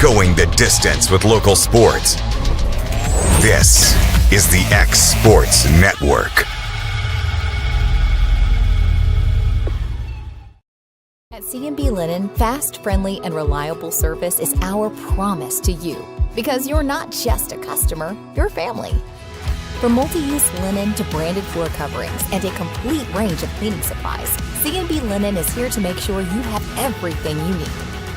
going the distance with local sports. This is the X Sports Network. At C&B Linen, fast, friendly, and reliable service is our promise to you. Because you're not just a customer, you're family. From multi-use linen to branded floor coverings and a complete range of cleaning supplies, C&B Linen is here to make sure you have everything you need.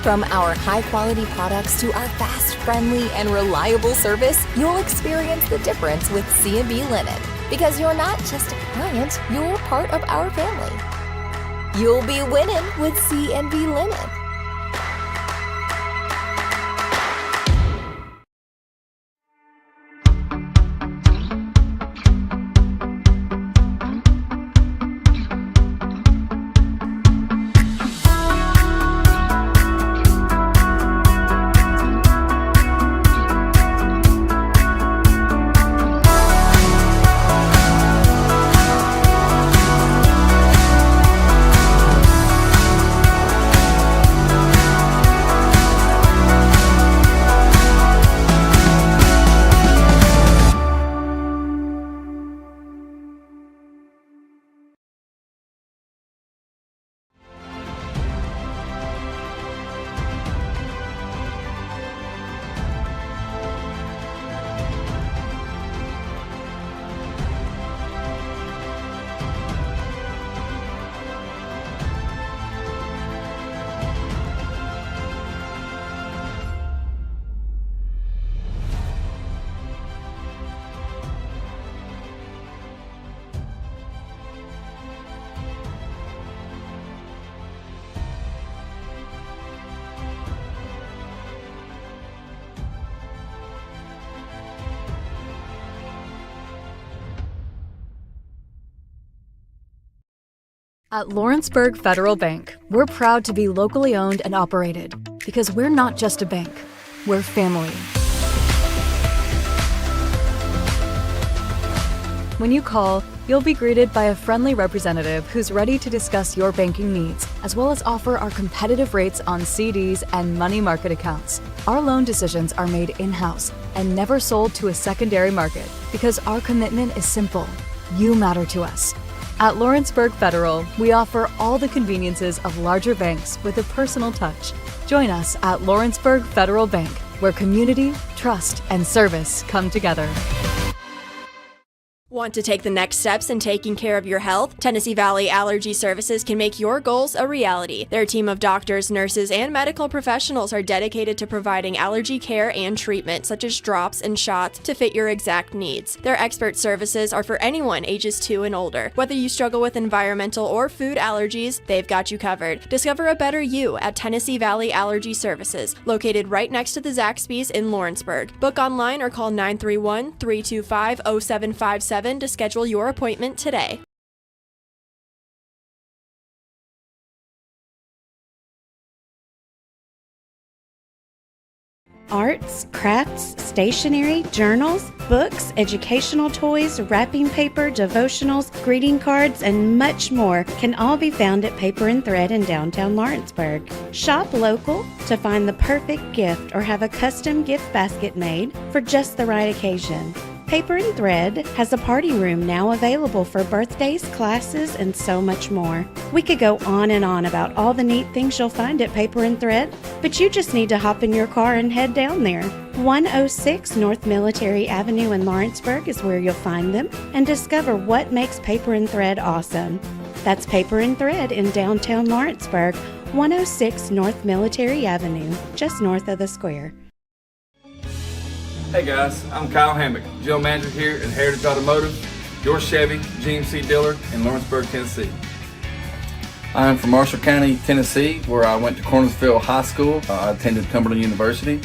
From our high-quality products to our fast, friendly, and reliable service, you'll experience the difference with C&B Linen. Because you're not just a client, you're part of our family. You'll be winning with C&B Linen. At Lawrenceburg Federal Bank, we're proud to be locally owned and operated because we're not just a bank, we're family. When you call, you'll be greeted by a friendly representative who's ready to discuss your banking needs, as well as offer our competitive rates on CDs and money market accounts. Our loan decisions are made in-house and never sold to a secondary market because our commitment is simple. You matter to us. At Lawrenceburg Federal, we offer all the conveniences of larger banks with a personal touch. Join us at Lawrenceburg Federal Bank, where community, trust, and service come together. Want to take the next steps in taking care of your health? Tennessee Valley Allergy Services can make your goals a reality. Their team of doctors, nurses, and medical professionals are dedicated to providing allergy care and treatment, such as drops and shots, to fit your exact needs. Their expert services are for anyone ages 2 and older. Whether you struggle with environmental or food allergies, they've got you covered. Discover a better you at Tennessee Valley Allergy Services, located right next to the Zaxby's in Lawrenceburg. Book online or call 931-325-0757 to schedule your appointment today. Arts, crafts, stationery, journals, books, educational toys, wrapping paper, devotionals, greeting cards, and much more can all be found at Paper and Thread in downtown Lawrenceburg. Shop local to find the perfect gift or have a custom gift basket made for just the right occasion. Paper and Thread has a party room now available for birthdays, classes, and so much more. We could go on and on about all the neat things you'll find at Paper and Thread, but you just need to hop in your car and head down there. 106 North Military Avenue in Lawrenceburg is where you'll find them and discover what makes Paper and Thread awesome. That's Paper and Thread in downtown Lawrenceburg, 106 North Military Avenue, just north of the square. Hey guys, I'm Kyle Hammock, General Manager here at Heritage Automotive, your Chevy GMC dealer in Lawrenceburg, Tennessee. I'm from Marshall County, Tennessee, where I went to Cornersville High School. I attended Cumberland University.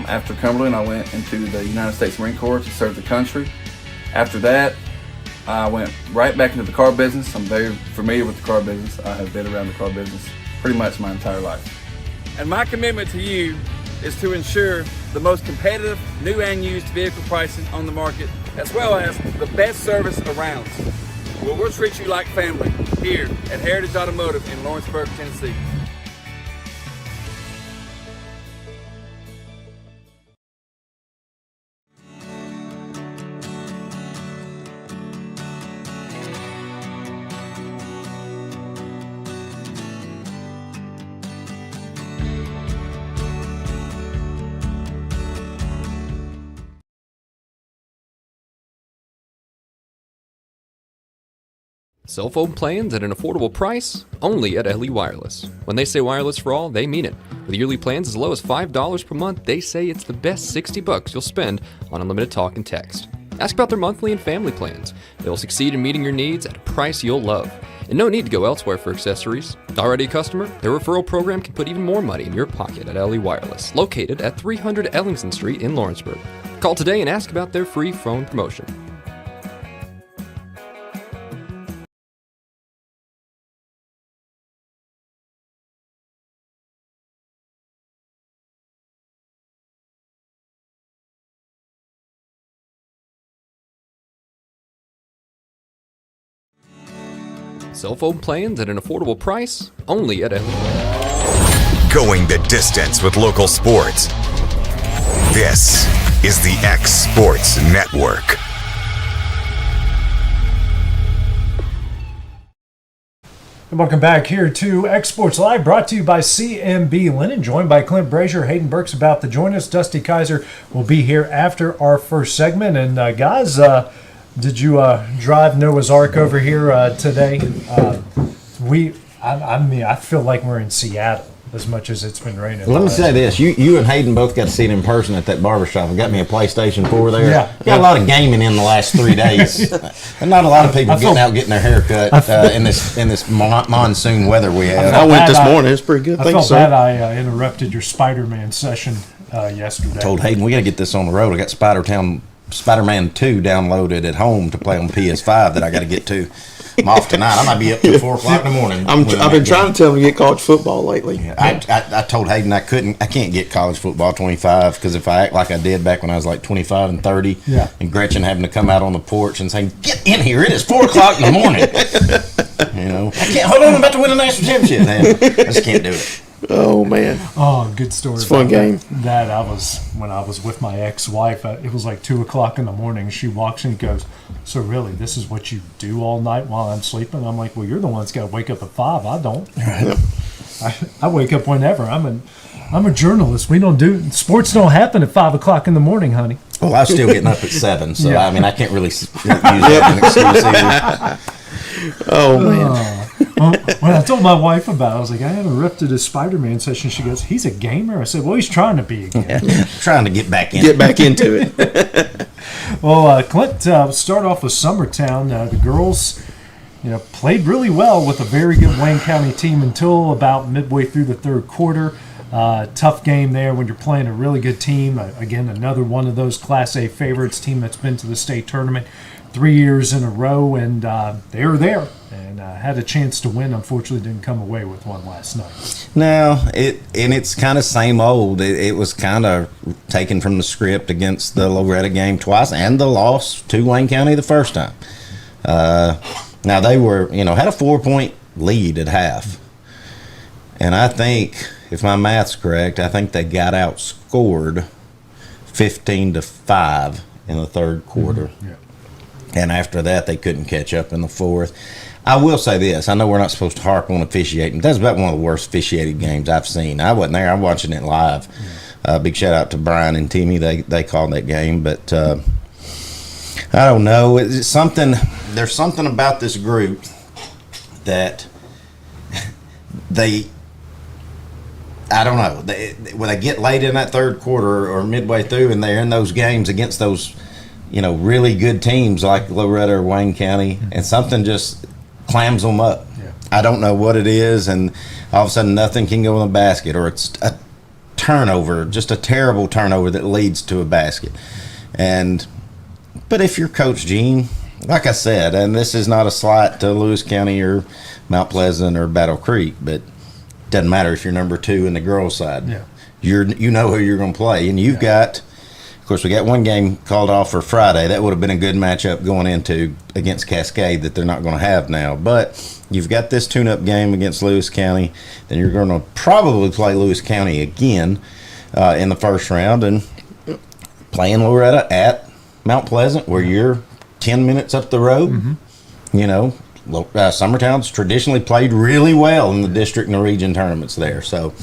After Cumberland, I went into the United States Marine Corps to serve the country. After that, I went right back into the car business. I'm very familiar with the car business. I have been around the car business pretty much my entire life. And my commitment to you is to ensure the most competitive new and used vehicle pricing on the market, as well as the best service around. Well, we'll treat you like family here at Heritage Automotive in Lawrenceburg, Tennessee. Cell phone plans at an affordable price, only at LE Wireless. When they say wireless for all, they mean it. With yearly plans as low as $5 per month, they say it's the best $60 you'll spend on unlimited talk and text. Ask about their monthly and family plans. They'll succeed in meeting your needs at a price you'll love. And no need to go elsewhere for accessories. Already a customer? Their referral program can put even more money in your pocket at LE Wireless, located at 300 Ellingson Street in Lawrenceburg. Call today and ask about their free phone promotion. Cell phone plans at an affordable price, only at Going the distance with local sports. This is the X Sports Network. And welcome back here to X Sports Live, brought to you by C&B Linen, joined by Clint Brazier. Hayden Burke's about to join us. Dusty Kaiser will be here after our first segment. And guys, did you drive Noah's Ark over here today? I feel like we're in Seattle as much as it's been raining. Let me say this. You and Hayden both got to see it in person at that barbershop. I got me a PlayStation 4 there. Yeah. Got a lot of gaming in the last 3 days. And not a lot of people getting their hair cut in this monsoon weather we have. I went this morning. It's pretty good. I felt bad I interrupted your Spider-Man session yesterday. I told Hayden we got to get this on the road. I got Spider-Man 2 downloaded at home to play on PS5 that I got to get to. I'm off tonight. I might be up till 4 o'clock in the morning. I've been trying to tell him to get college football lately. Yeah, I told Hayden I can't get college football 25 because if I act like I did back when I was like 25 and 30, and Gretchen having to come out on the porch and saying, "Get in here! It is 4 o'clock in the morning." I can't. Hold on, I'm about to win a national championship. I just can't do it. Oh man! Oh, good story. It's a fun game. That when I was with my ex-wife. It was like 2 o'clock in the morning. She walks in and goes, "So really, this is what you do all night while I'm sleeping?" I'm like, "Well, you're the one that's got to wake up at 5. I don't. I wake up whenever. I'm a journalist. We don't do sports. Don't happen at 5 o'clock in the morning, honey." Well, I was still getting up at 7, so I mean, I can't really use that as an excuse either. Oh man! When I told my wife about it, I was like, I interrupted his Spider-Man session. She goes, "He's a gamer?" I said, "Well, he's trying to be a gamer." Trying to get back into it. Well, Clint, start off with Summertown. The girls, played really well with a very good Wayne County team until about midway through the third quarter. Tough game there when you're playing a really good team. Again, another one of those Class A favorites, team that's been to the state tournament 3 years in a row, and they were there and had a chance to win. Unfortunately, didn't come away with one last night. No, it's kind of same old. It was kind of taken from the script against the Loretta game twice and the loss to Wayne County the first time. Now they were, had a 4-point lead at half, and I think, if my math's correct, I think they got outscored 15-5 in the third quarter. Mm-hmm. Yeah. And after that, they couldn't catch up in the fourth. I will say this. I know we're not supposed to harp on officiating. That's about one of the worst officiated games I've seen. I wasn't there. I'm watching it live. Big shout out to Brian and Timmy. They called that game. But I don't know. There's something about this group that I don't know. When they get late in that third quarter or midway through and they're in those games against those really good teams like Loretta or Wayne County, and something just clams them up. Yeah. I don't know what it is, and all of a sudden nothing can go in the basket, or it's a turnover, just a terrible turnover that leads to a basket. But if you're Coach Gene, like I said, and this is not a slight to Lewis County or Mount Pleasant or Battle Creek, but it doesn't matter if you're number 2 in the girls' side. Yeah. You know who you're going to play, and you've got. Of course, we got one game called off for Friday. That would have been a good matchup going into against Cascade that they're not going to have now. But you've got this tune-up game against Lewis County. Then you're going to probably play Lewis County again in the first round, and playing Loretta at Mount Pleasant, where you're 10 minutes up the road. Mm-hmm. Summertown's traditionally played really well in the district and the region tournaments there. So,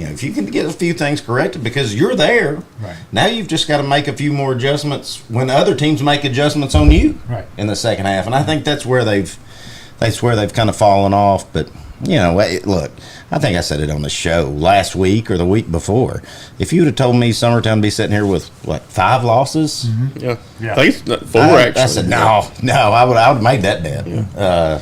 if you can get a few things corrected because you're there, right. Now you've just got to make a few more adjustments when other teams make adjustments on you in the second half. And I think that's where they've they swear they've kind of fallen off. But look, I think I said it on the show last week or the week before. If you would have told me Summertown would be sitting here with 5 losses, Yeah. I think it's 4 actually. I said no. I would have made that bet. Yeah.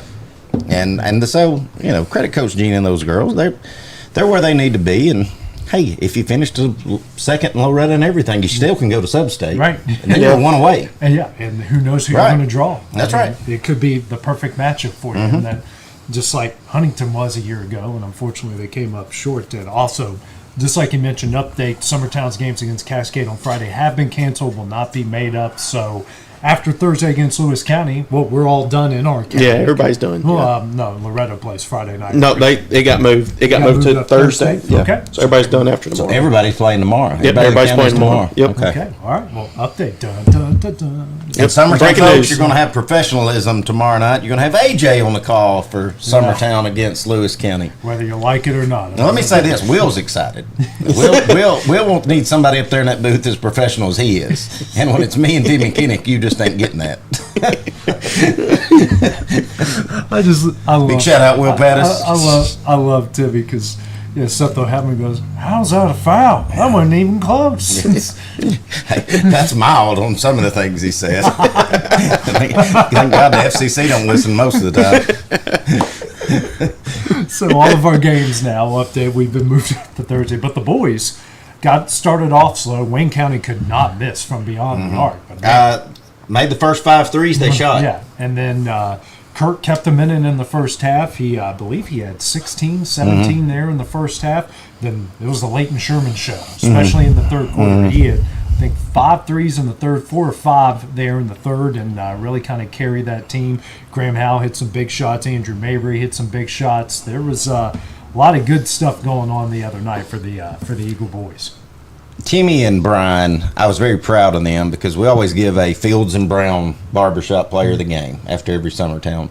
So credit Coach Gene and those girls. They're where they need to be. And hey, if you finish the second in Loretta and everything, you still can go to sub-state. Right. And then you're 1 away. And who knows who Right. you're going to draw. That's right. It could be the perfect matchup for you. And that, just like Huntington was a year ago, and unfortunately they came up short. And also, just like you mentioned, update, Summertown's games against Cascade on Friday have been canceled, will not be made up. So after Thursday against Lewis County, we're all done in our county. Yeah, everybody's done. Well, no, Loretto plays Friday night. No, it got moved. It got moved to Thursday. Yeah. Okay. So everybody's done after So tomorrow. everybody's playing tomorrow. Yep, everybody's playing in the county's tomorrow. Yep. Okay. All right. Well, update. Dun, dun, dun, dun. And Summertown Breaking folks, news. you're going to have professionalism tomorrow night. You're going to have AJ on the call for Summertown against Lewis County. Whether you like it or not. Now, let me say this. Will's excited. Will won't need somebody up there in that booth as professional as he is. And when it's me and Timmy Kinnick, you just ain't getting that. I love. Big shout out, Will Pattis. I love Timmy because Seth O'Hammond goes, "How's that a foul? That wasn't even close." Hey, that's mild on some of the things he said. Thank God the FCC don't listen most of the time. So all of our games now update. We've been moved to Thursday, but the boys got started off slow. Wayne County could not miss from beyond the arc. But Made the first 5 threes they shot. Yeah, and then Kurt kept them in the first half. I believe he had 16, 17 there in the first half. Then it was the Leighton Sherman show, especially in the third quarter. He had, I think, 5 threes in the third, 4 or 5 there in the third, and really kind of carried that team. Graham Howe hit some big shots. Andrew Mabry hit some big shots. There was a lot of good stuff going on the other night for the Eagle boys. Timmy and Brian, I was very proud of them because we always give a Fields and Brown barbershop player of the game after every Summertown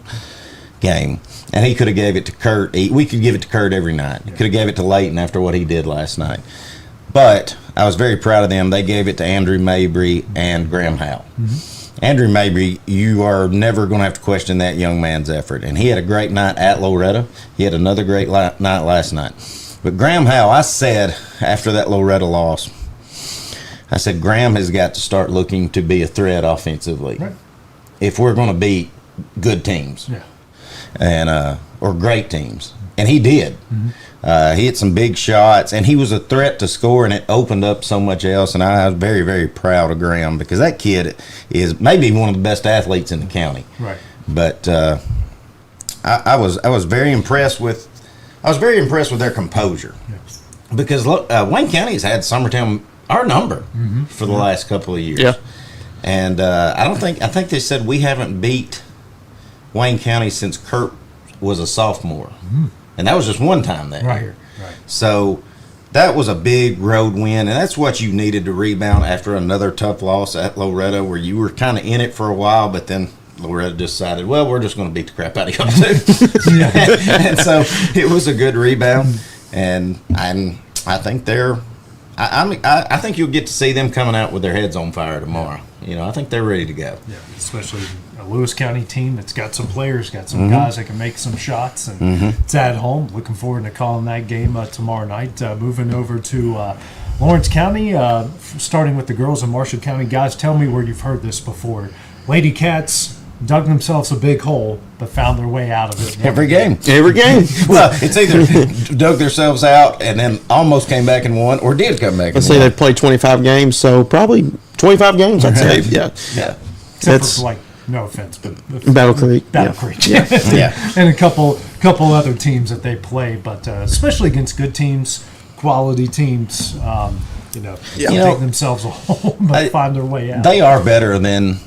game. And he could have gave it to Kurt. We could give it to Kurt every night. Could have gave it to Leighton after what he did last night. But I was very proud of them. They gave it to Andrew Mabry and Graham Howe. Andrew Mabry, you are never going to have to question that young man's effort. And he had a great night at Loretta. He had another great night last night. But Graham Howe, I said after that Loretta loss, I said Graham has got to start looking to be a threat offensively. Right. If we're going to beat good teams. Yeah. And or great teams. And he did. He hit some big shots, and he was a threat to score, and it opened up so much else. And I was very, very proud of Graham because that kid is maybe one of the best athletes in the county. Right. But I was very impressed with their composure because Wayne County has had Summertown our number for the last couple of years. Yeah. And I think they said we haven't beat Wayne County since Kurt was a sophomore. And that was just one time that year. Right. So that was a big road win, and that's what you needed to rebound after another tough loss at Loretta where you were kind of in it for a while, but then Loretta decided, well, we're just going to beat the crap out of y'all too. And so it was a good rebound, and I think I think you'll get to see them coming out with their heads on fire tomorrow. I think they're ready to go. Yeah, especially a Lewis County team that's got some players, got some guys that can make some shots, and it's at home. Looking forward to calling that game tomorrow night. Moving over to Lawrence County, starting with the girls in Marshall County. Guys, tell me where you've heard this before. Lady Cats dug themselves a big hole, but found their way out of it. Every game. Well, it's either dug themselves out and then almost came back and won, or did come back and Let's say won. they've played 25 games, so probably 25 games, I'd say. Yeah. Yeah. Except for, no offense, but Battle Creek. Battle Yeah. Creek. Yeah. And a couple other teams that they play, but especially against good teams, quality teams, dig themselves a hole, but find their way out. They are better than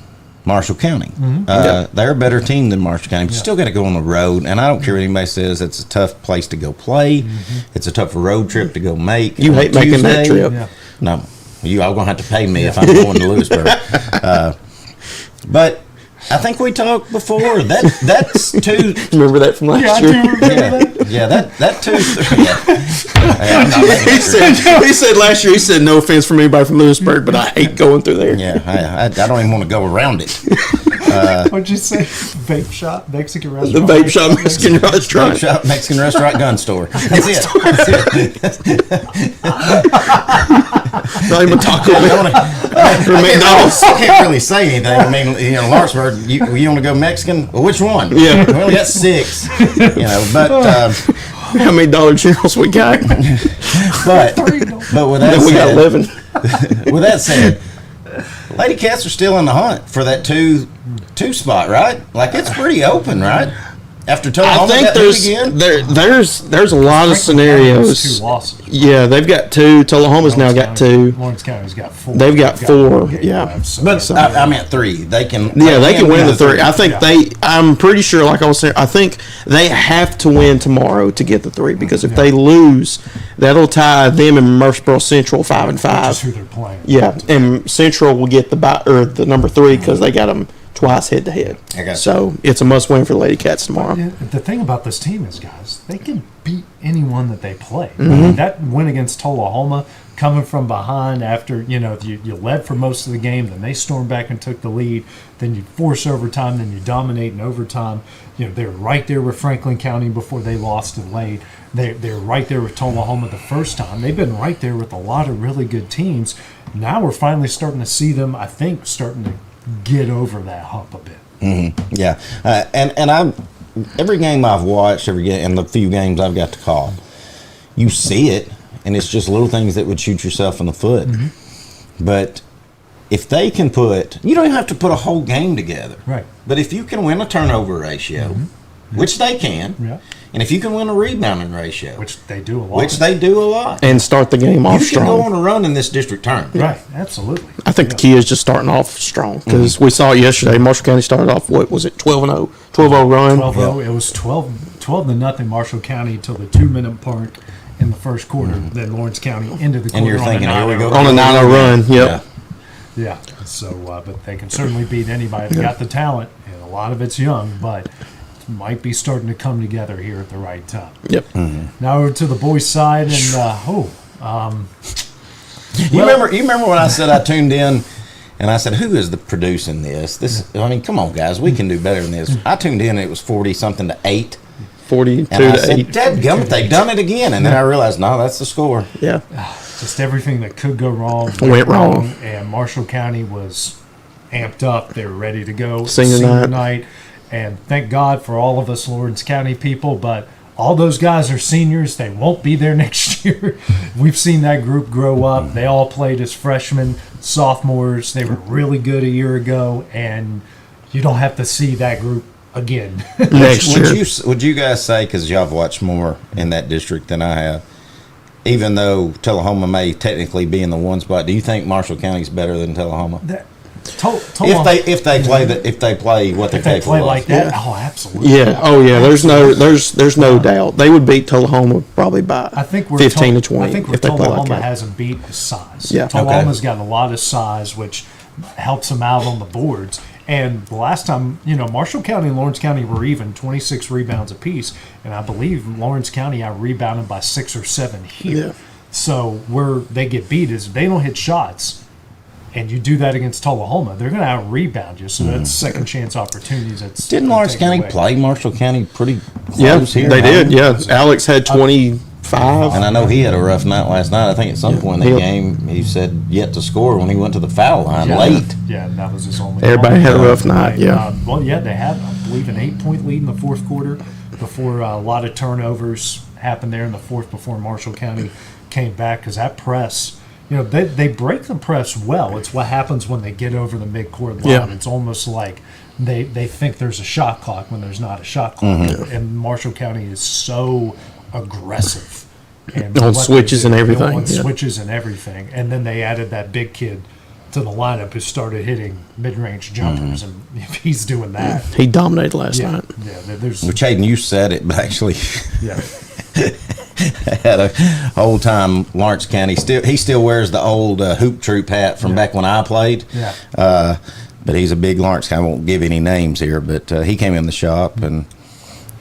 Marshall County. They're a better team than Marshall County. But you still got to go on the road, and I don't care what anybody says. It's a tough place to go play. It's a tough road trip to go make. You hate making that Tuesday. trip. Yeah. No, you all going to have to pay me if I'm going to Lewisburg. But I think we talked before. That's two. Remember that from last year? I do remember that. Yeah, that two. I'm not making that He said last year, he said, no offense from anybody from Lewisburg, but I hate going through there. Yeah, I don't even want to go around it. What'd you say? Vape shop, Mexican The restaurant. vape shop Mexican restaurant. Vape shop, Mexican restaurant, gun store. That's it. That's it. Not even Taco Bell or McDonald's. I can't really say anything. I mean, Lawrenceburg, you want to go Mexican? Well, which one? Yeah. We only got 6. But How many Dollar Generals we got? but with that Then we got said, 11. with that said, Lady Cats are still in the hunt for that two spot, right? Like it's pretty open, right? After I Tullahoma think got again. there's a lot of scenarios. 2 losses. Yeah, they've got 2. Tullahoma's now got 2. Lawrence County's got 4. They've got 4. Yeah. But I meant 3. They can. Yeah, they can win the 3. I think Yeah. I'm pretty sure, like I was saying, I think they have to win tomorrow to get the 3 because if they lose, that'll tie them and Murfreesboro Central 5 and Which is 5. who they're playing. Yeah, and Central will get the number 3 because they got them twice head to head. Okay. So it's a must win for the Lady Cats tomorrow. Yeah, the thing about this team is, guys, they can beat anyone that they play. I mean, that win against Tullahoma, coming from behind after you led for most of the game, then they stormed back and took the lead. Then you force overtime, then you dominate in overtime. They're right there with Franklin County before they lost it late. They're right there with Tullahoma the first time. They've been right there with a lot of really good teams. Now we're finally starting to see them, I think, starting to get over that hump a bit. Yeah, and I'm every game I've watched, and the few games I've got to call, you see it, and it's just little things that would shoot yourself in the foot. But if they can you don't even have to put a whole game together. Right. But if you can win a turnover ratio, which they can, Yeah. and if you can win a rebounding ratio, Which they do a lot. And start the game off you can go on strong. a run in this district tournament. Right, absolutely. I think the key is just starting off strong because we saw it yesterday. Marshall County started off, what was it, 12-0? 12-0 run. 12-0. It was 12-0 Marshall County till the 2-minute mark in the first quarter. Then Lawrence County into the quarter. And you're thinking, here we go. On a 9-0 run, yep. Yeah. So, but they can certainly beat anybody. They got the talent, and a lot of it's young, but might be starting to come together here at the right time. Yep. Now over to the boys' side, and You remember when I said I tuned in and I said, who is producing this? I mean, come on, guys, we can do better than this. I tuned in and it was 40-something to 8. 42 And I to said, 8. dadgummit, they done it again. And then I realized, no, that's the score. Yeah. just everything that could go wrong Went wrong. and Marshall County was amped up. They were ready to go. Senior night. And thank God for all of us Lawrence County people, but all those guys are seniors. They won't be there next year. We've seen that group grow up. They all played as freshmen, sophomores. They were really good a year ago, and you don't have to see that group again. Next year. Would you guys say, because y'all have watched more in that district than I have, even though Tullahoma may technically be in the 1 spot, do you think Marshall County is better than Tullahoma? If they play what they're If they capable play of. like that, oh, absolutely. Yeah. Oh, yeah. There's no doubt they would beat Tullahoma probably by I think 15 to 20 I think where if they play like Tullahoma that. hasn't beat is size. Yeah. Tullahoma's got a lot of size, which helps them out on the boards. And the last time, Marshall County and Lawrence County were even, 26 rebounds apiece. And I believe Lawrence County out-rebounded by 6 or 7 here. Yeah. So where they get beat is if they don't hit shots, and you do that against Tullahoma, they're going to out-rebound you. So that's second chance opportunities. Didn't Lawrence County play Marshall County pretty Yeah, close here? they did. Yeah. Alex had 25. And I know he had a rough night last night. I think at some point in the game, he said yet to score when he went to the foul line late. Yeah, and that was his only. Everybody had a rough night, yeah. They had, I believe, an 8-point lead in the fourth quarter before a lot of turnovers happened there in the fourth before Marshall County came back because that press. They break the press well. It's what happens when they get over the midcourt line. Yeah. It's almost like they think there's a shot clock when there's not a shot clock. And Marshall County is so aggressive. And On what they switches do, and everything, On yeah. switches and everything. And then they added that big kid to the lineup who started hitting mid-range jumpers. And if he's doing that. He dominated last night. Yeah, there's. Which, Hayden, you said it, but actually Yeah. had a old time Lawrence County. He still wears the old hoop troop hat from back when I played. Yeah. But he's a big Lawrence County. I won't give any names here, but he came in the shop and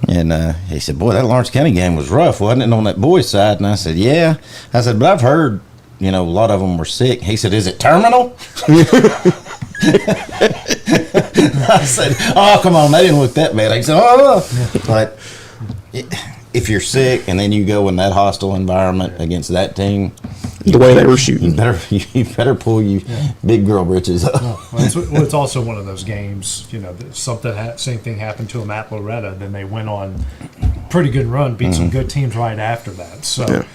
he said, "Boy, that Lawrence County game was rough, wasn't it, on that boys' side?" And I said, "Yeah." I said, "But I've heard, a lot of them were sick." He said, "Is it terminal?" I said, "Oh, come on, they didn't look that bad." I said, "Oh," but if you're sick and then you go in that hostile environment against that team, the way they were shooting, you better pull you big girl britches up. Well, it's also one of those games. Same thing happened to them at Loretta. Then they went on pretty good run, beat some good teams right after that. So.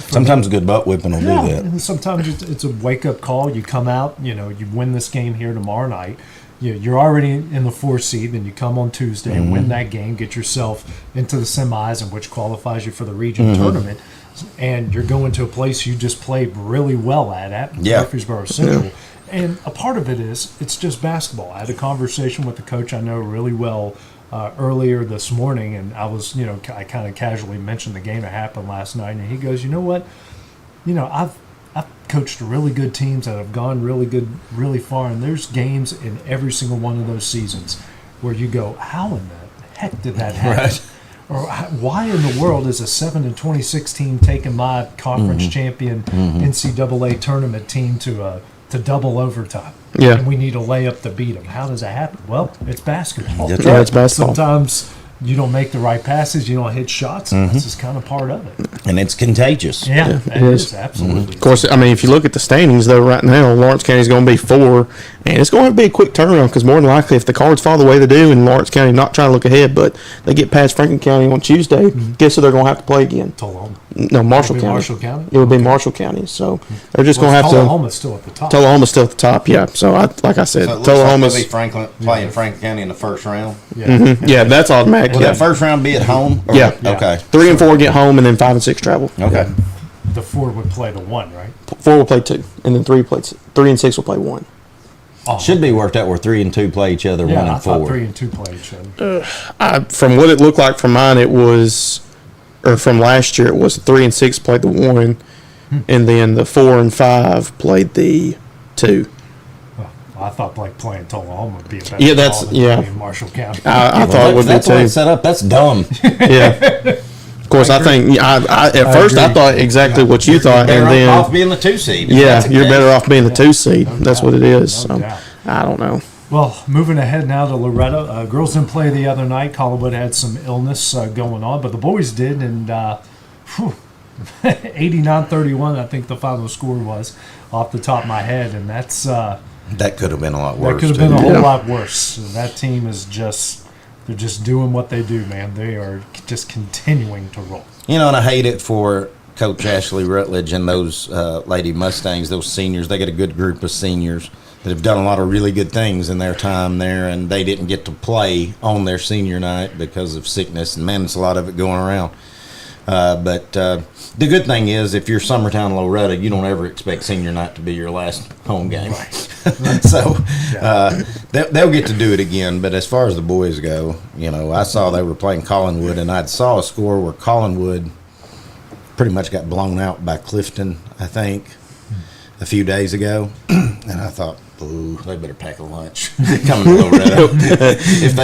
Sometimes a good butt whipping will do that. And sometimes it's a wake up call. You come out, you win this game here tomorrow night. You're already in the 4th seed, then you come on Tuesday and win that game, get yourself into the semis, and which qualifies you for the region tournament. And you're going to a place you just played really well at Murfreesboro Central. And a part of it is it's just basketball. I had a conversation with the coach I know really well earlier this morning, and I was, I kind of casually mentioned the game that happened last night, and he goes, "You know what? I've coached really good teams that have gone really far, and there's games in every single one of those seasons where you go, how in the heck did that happen?" Right. Or why in the world is a 7-26 team taking my conference champion NCAA tournament team to double overtime? Yeah. And we need a layup to beat them. How does that happen? Well, it's basketball. That's right. It's basketball. Sometimes you don't make the right passes, you don't hit shots, and that's just kind of part of it. And it's contagious. Yeah, it is. Absolutely. Of course, I mean, if you look at the standings, though, right now, Lawrence County is going to be 4, and it's going to be a quick turnaround because more than likely, if the cards fall the way they do, and Lawrence County not trying to look ahead, but they get past Franklin County on Tuesday, guess who they're going to have to play again? Tullahoma. No, Marshall County. Marshall County? It would be Marshall County. So they're just going to have to. Tullahoma's still at the top. Tullahoma's still at the top, yeah. So, like I said, So it looks Tullahoma's. like they'll be playing Franklin County in the first round. Yeah, that's automatic. Will Yeah. that first round be at home? Or- Yeah. Okay. 3 and 4 get home, and then 5 and 6 travel. Okay. The 4 would play the 1, right? 4 will play 2, and then 3 and 6 will play 1. Oh, Should be worked out where 3 and 2 play each other, 1 I and 4. thought 3 and 2 play each other. From what it looked like from mine, it was, or from last year, it was 3 and 6 played the 1, and then the 4 and 5 played the 2. Well, I thought playing Tullahoma would be a better Yeah, that's- call than yeah. playing Marshall County. I thought it would be That's the way 2. it's set up. That's dumb. Yeah. Of course, I think at first I agree. thought exactly what you thought, and Better off then being the 2 seed. yeah, That's you're okay. better off being the 2 seed. No That's doubt. what it is. No So doubt. I don't know. Well, moving ahead now to Loretta. Girls didn't play the other night. Collinwood had some illness going on, but the boys did, and 89-31, I think the final score was off the top of my head, and that's That could have been a lot worse. that could have been a too. whole Yeah. lot worse. That team is they're just doing what they do, man. They are just continuing to roll. And I hate it for Coach Ashley Rutledge and those Lady Mustangs, those seniors. They got a good group of seniors that have done a lot of really good things in their time there, and they didn't get to play on their senior night because of sickness, and man, there's a lot of it going around. But the good thing is, if you're Summertown Loretta, you don't ever expect senior night to be your last home game. So they'll get to do it again. But as far as the boys go, I saw they were playing Collinwood, and I saw a score where Collinwood pretty much got blown out by Clifton, I think, a few days ago. And I thought, ooh, they better pack a lunch coming to Loretta. if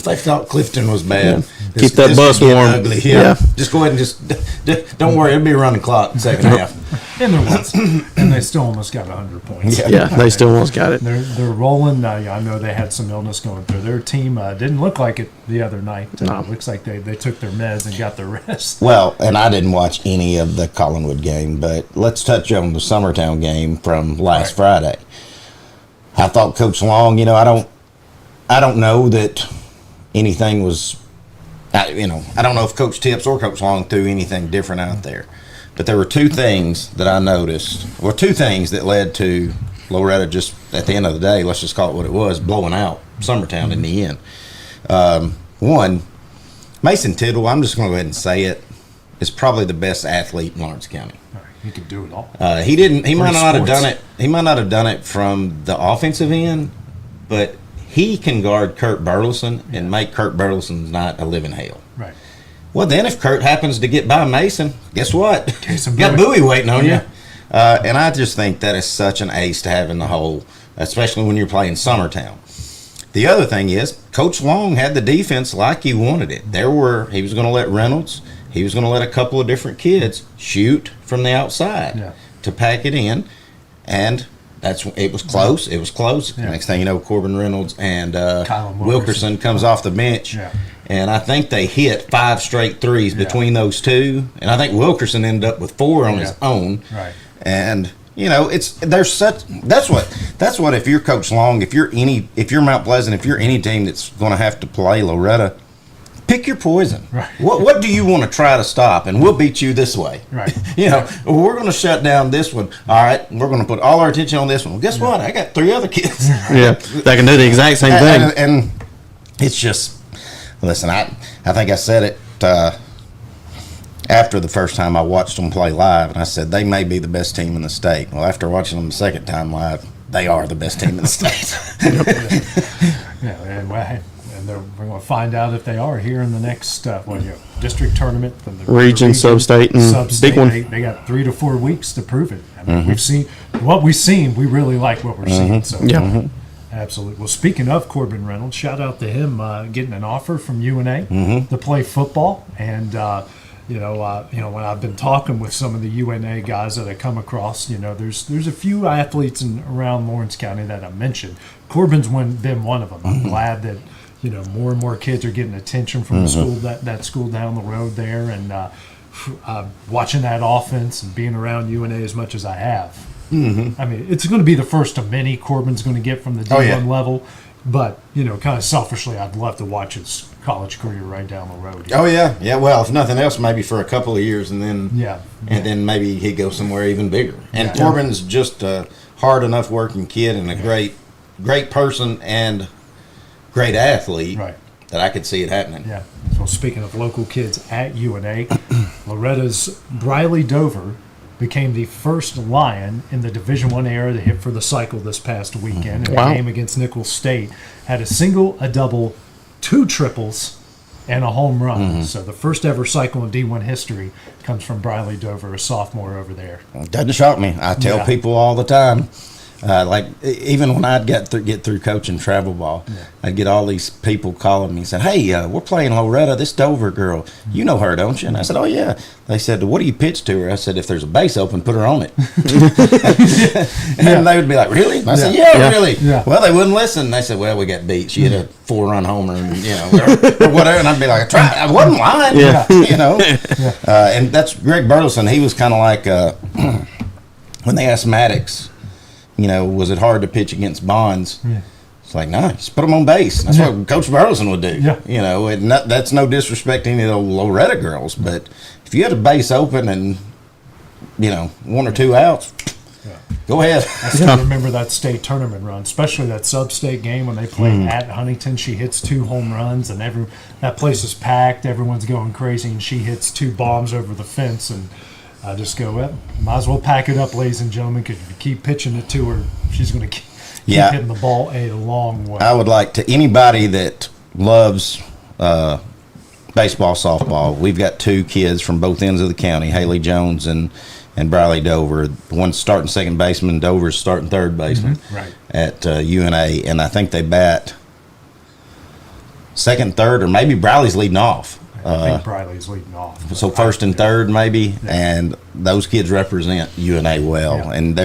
they thought Clifton was bad, Keep that this bus could get warm. Ugly. Yeah. Just go ahead and just don't worry. It'll be around the clock second half. And there was, and they still almost got 100 points. Yeah, they still almost got it. They're rolling. I know they had some illness going through. Their team didn't look like it the other night. Looks like they took their meds and got the rest. Well, and I didn't watch any of the Collinwood game, but let's touch on the Summertown game from last Friday. I thought Coach Long, I don't know that anything was, I don't know if Coach Tips or Coach Long threw anything different out there. But there were 2 things that I noticed, or 2 things that led to Loretta just, at the end of the day, let's just call it what it was, blowing out Summertown in the end. One, Mason Tittle, I'm just going to go ahead and say it, is probably the best athlete in Lawrence County. He could do it all. He might not have sports. done it. He might not have done it from the offensive end, but he can guard Kurt Burleson and make Kurt Burleson's night a living hell. Right. Well, then if Kurt happens to get by Mason, guess what? Jason Got Bowie. Bowie waiting on Yeah. you. And I just think that is such an ace to have in the hole, especially when you're playing Summertown. The other thing is, Coach Long had the defense like he wanted it. He was going to let Reynolds, he was going to let a couple of different kids shoot from the outside to pack it in, and it was close. It was close. Yeah. Next thing you know, Corbin Reynolds and Kylan Wilkerson comes off the bench. Yeah. And I think they hit 5 straight threes between those two. And I think Wilkerson ended up with 4 on his own. Right. And that's what if you're Coach Long, if you're Mount Pleasant, if you're any team that's going to have to play Loretta, pick your poison. Right. What do you want to try to stop? And we'll beat you this way. Right. We're going to shut down this one. All right. We're going to put all our attention on this one. Well, guess what? I got 3 other kids. Yeah, they can do the exact same thing. And it's just, listen, I think I said it after the first time I watched them play live, and I said they may be the best team in the state. Well, after watching them the second time live, they are the best team in the state. And we're going to find out if they are here in the next district tournament, the region, sub-state, and big one. They got 3 to 4 weeks to prove it. I mean, we've seen what we've seen. We really like what we're seeing. So absolutely. Well, speaking of Corbin Reynolds, shout out to him getting an offer from UNA to play football. And when I've been talking with some of the UNA guys that I come across, there's a few athletes around Lawrence County that I mentioned. Corbin's been one of them. I'm glad that more and more kids are getting attention from the school that school down the road there, and watching that offense and being around UNA as much as I have. I mean, it's going to be the first of many Corbin's going to get from the D1 level, but kind of selfishly, I'd love to watch his college career right down the road. Oh yeah. Well, if nothing else, maybe for a couple of years, and then then maybe he'd go somewhere even bigger. And Corbin's just a hard enough working kid and a great person and great athlete that I could see it happening. Yeah. So speaking of local kids at UNA, Loretta's Briley Dover became the first Lion in the Division I era to hit for the cycle this past weekend in a game against Nicholls State. Had a single, a double, 2 triples, and a home run. So the first ever cycle in D1 history comes from Briley Dover, a sophomore over there. Doesn't shock me. I tell people all the time. Even when I'd get through coaching travel ball, I'd get all these people calling me and said, "Hey, we're playing Loretta, this Dover girl. You know her, don't you?" And I said, "Oh, yeah." They said, "What do you pitch to her?" I said, "If there's a base open, put her on it." And they would be like, "Really?" And I said, "Yeah, really." Yeah. Well, they wouldn't listen. They said, "Well, we got beat. She hit a 4-run homer, and, or whatever." And I'd be like, "I wasn't lying." And that's Greg Burleson. He was kind of like when they asked Maddox, was it hard to pitch against Bonds? Yeah. It's like, no, just put them on base. That's what Coach Burleson would do. Yeah. And that's no disrespect to any of the Loretta girls, but if you had a base open and, 1 or 2 outs, go ahead. I still remember that state tournament run, especially that sub-state game when they played at Huntington. She hits 2 home runs, and that place is packed. Everyone's going crazy, and she hits 2 bombs over the fence, and I just go, well, might as well pack it up, ladies and gentlemen, because if you keep pitching it to her, she's going to keep hitting the ball a long way. I would like to anybody that loves baseball, softball. We've got 2 kids from both ends of the county, Haley Jones and Briley Dover. One's starting second baseman, Dover's starting third baseman at UNA, and I think they bat second, third, or maybe Briley's leading off. I think Briley's leading off. So first and third, maybe, and those kids represent UNA well, and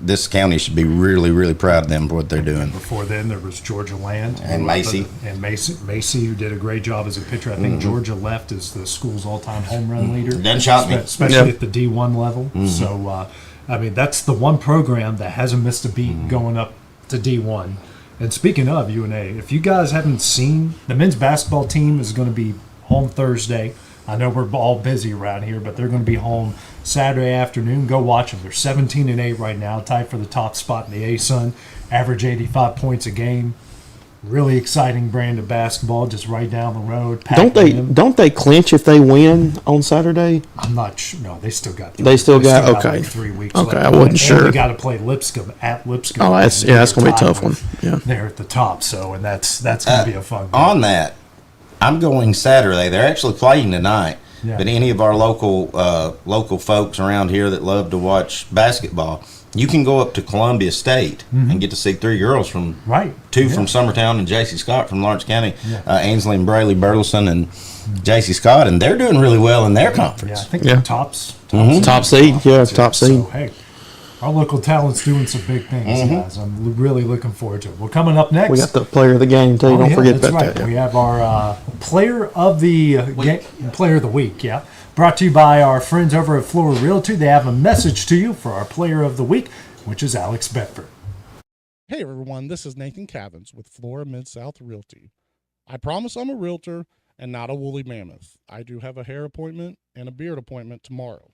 this county should be really, really proud of them for what they're doing. Before then, there was Georgia Land and Macy, who did a great job as a pitcher. I think Georgia left as the school's all-time home run leader. Doesn't shock me, especially at the D1 level. So, that's the one program that hasn't missed a beat going up to D1. And speaking of UNA, if you guys haven't seen, the men's basketball team is going to be home Thursday. I know we're all busy around here, but they're going to be home Saturday afternoon. Go watch them. They're 17-8 right now, tied for the top spot in the A-Sun. Average 85 points a game. Really exciting brand of basketball, just right down the road. Don't they clinch if they win on Saturday? I'm not sure. No, they still got. Okay. 3 weeks. Okay, left. I wasn't sure. We got to play Lipscomb at Lipscomb. Oh, that's going to be a tough one. Yeah, they're at the top. So, and that's going to be a fun game. On that, I'm going Saturday. They're actually playing tonight. Yeah. But any of our local folks around here that love to watch basketball, you can go up to Columbia State and get to see 3 girls from 2 from Summertown and J.C. Scott from Lawrence County, Ainsley and Braley Burleson and J.C. Scott, and they're doing really well in their conference. Yeah, I think they're top seed. Yeah, top seed. So, hey, Our local talent's doing some big things, guys. I'm really looking forward to it. Well, coming up next, We got the player of the game too. Don't forget that's about right. that. We have our player of the player of the week. Yeah, brought to you by our friends over at Flora Realty. They have a message to you for our player of the week, which is Alex Bedford. Hey everyone, this is Nathan Cavins with Flora Mid-South Realty. I promise I'm a realtor and not a woolly mammoth. I do have a hair appointment and a beard appointment tomorrow.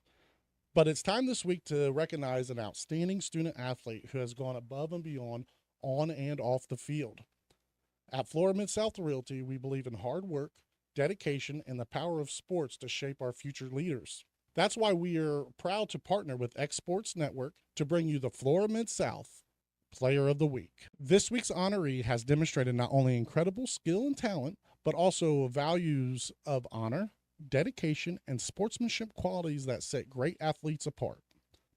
But it's time this week to recognize an outstanding student athlete who has gone above and beyond on and off the field. At Flora Mid-South Realty, we believe in hard work, dedication, and the power of sports to shape our future leaders. That's why we are proud to partner with X Sports Network to bring you the Flora Mid-South Player of the Week. This week's honoree has demonstrated not only incredible skill and talent, but also values of honor, dedication, and sportsmanship qualities that set great athletes apart.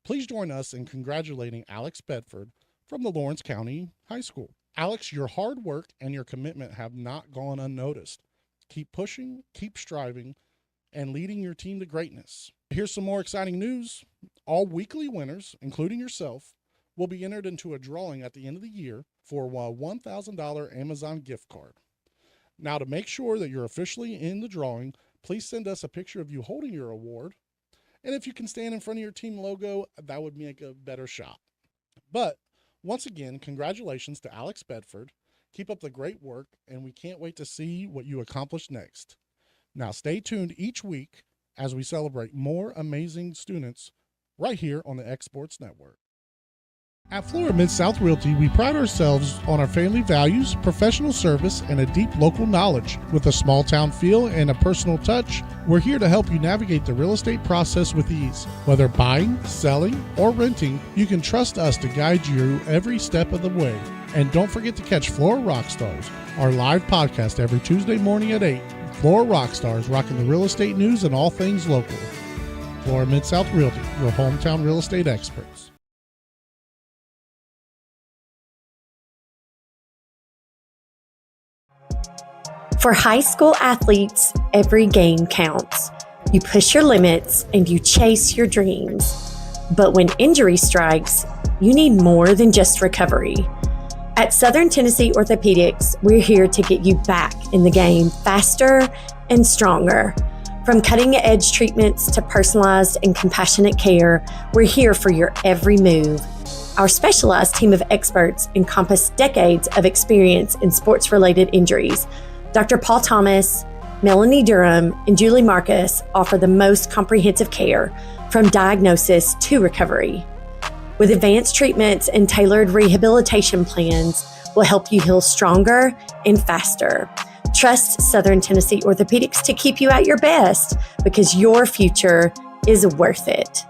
Please join us in congratulating Alex Bedford from the Lawrence County High School. Alex, your hard work and your commitment have not gone unnoticed. Keep pushing, keep striving, and leading your team to greatness. Here's some more exciting news. All weekly winners, including yourself, will be entered into a drawing at the end of the year for a $1,000 Amazon gift card. Now, to make sure that you're officially in the drawing, please send us a picture of you holding your award. And if you can stand in front of your team logo, that would make a better shot. But once again, congratulations to Alex Bedford. Keep up the great work, and we can't wait to see what you accomplish next. Now, stay tuned each week as we celebrate more amazing students right here on the X Sports Network. At Flora Mid-South Realty, we pride ourselves on our family values, professional service, and a deep local knowledge. With a small town feel and a personal touch, we're here to help you navigate the real estate process with ease. Whether buying, selling, or renting, you can trust us to guide you every step of the way. And don't forget to catch Flora Rockstars, our live podcast every Tuesday morning at 8. Flora Rockstars, rocking the real estate news and all things local. Flora Mid-South Realty, your hometown real estate experts. For high school athletes, every game counts. You push your limits and you chase your dreams. But when injury strikes, you need more than just recovery. At Southern Tennessee Orthopedics, we're here to get you back in the game faster and stronger. From cutting-edge treatments to personalized and compassionate care, we're here for your every move. Our specialized team of experts encompass decades of experience in sports-related injuries. Dr. Paul Thomas, Melanie Durham, and Julie Marcus offer the most comprehensive care from diagnosis to recovery. With advanced treatments and tailored rehabilitation plans, we'll help you heal stronger and faster. Trust Southern Tennessee Orthopedics to keep you at your best because your future is worth it.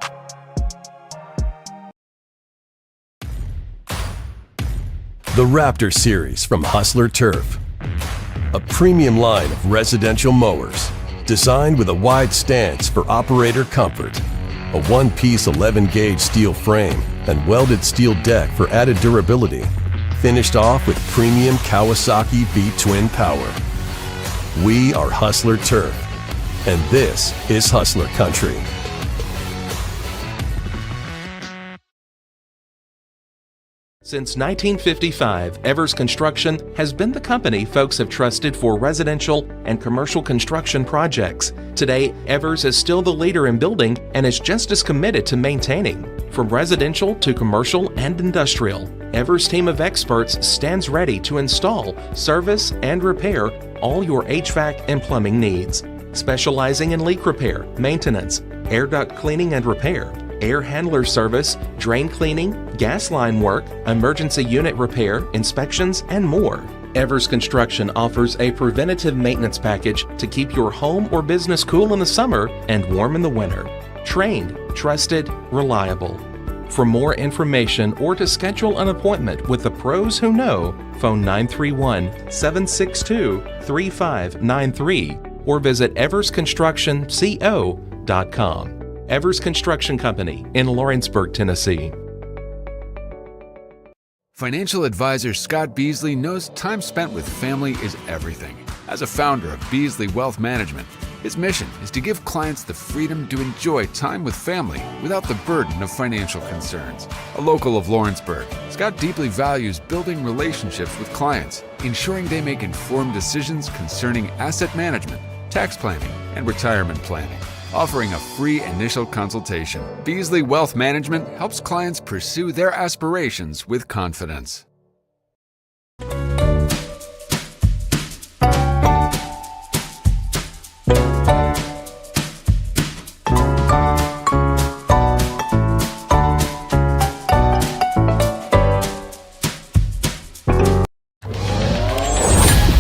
The Raptor Series from Hustler Turf. A premium line of residential mowers designed with a wide stance for operator comfort, a one-piece 11-gauge steel frame and welded steel deck for added durability, finished off with premium Kawasaki V-twin power. We are Hustler Turf, and this is Hustler Country. Since 1955, Evers Construction has been the company folks have trusted for residential and commercial construction projects. Today, Evers is still the leader in building and is just as committed to maintaining. From residential to commercial and industrial, Evers' team of experts stands ready to install, service, and repair all your HVAC and plumbing needs. Specializing in leak repair, maintenance, air duct cleaning and repair, air handler service, drain cleaning, gas line work, emergency unit repair, inspections, and more. Evers Construction offers a preventative maintenance package to keep your home or business cool in the summer and warm in the winter. Trained, trusted, reliable. For more information or to schedule an appointment with the pros who know, phone 931-762-3593 or visit eversconstructionco.com. Evers Construction Company in Lawrenceburg, Tennessee. Financial advisor Scott Beasley knows time spent with family is everything. As a founder of Beasley Wealth Management, His mission is to give clients the freedom to enjoy time with family without the burden of financial concerns. A local of Lawrenceburg, Scott deeply values building relationships with clients, ensuring they make informed decisions concerning asset management, tax planning, and retirement planning. Offering a free initial consultation, Beasley Wealth Management helps clients pursue their aspirations with confidence.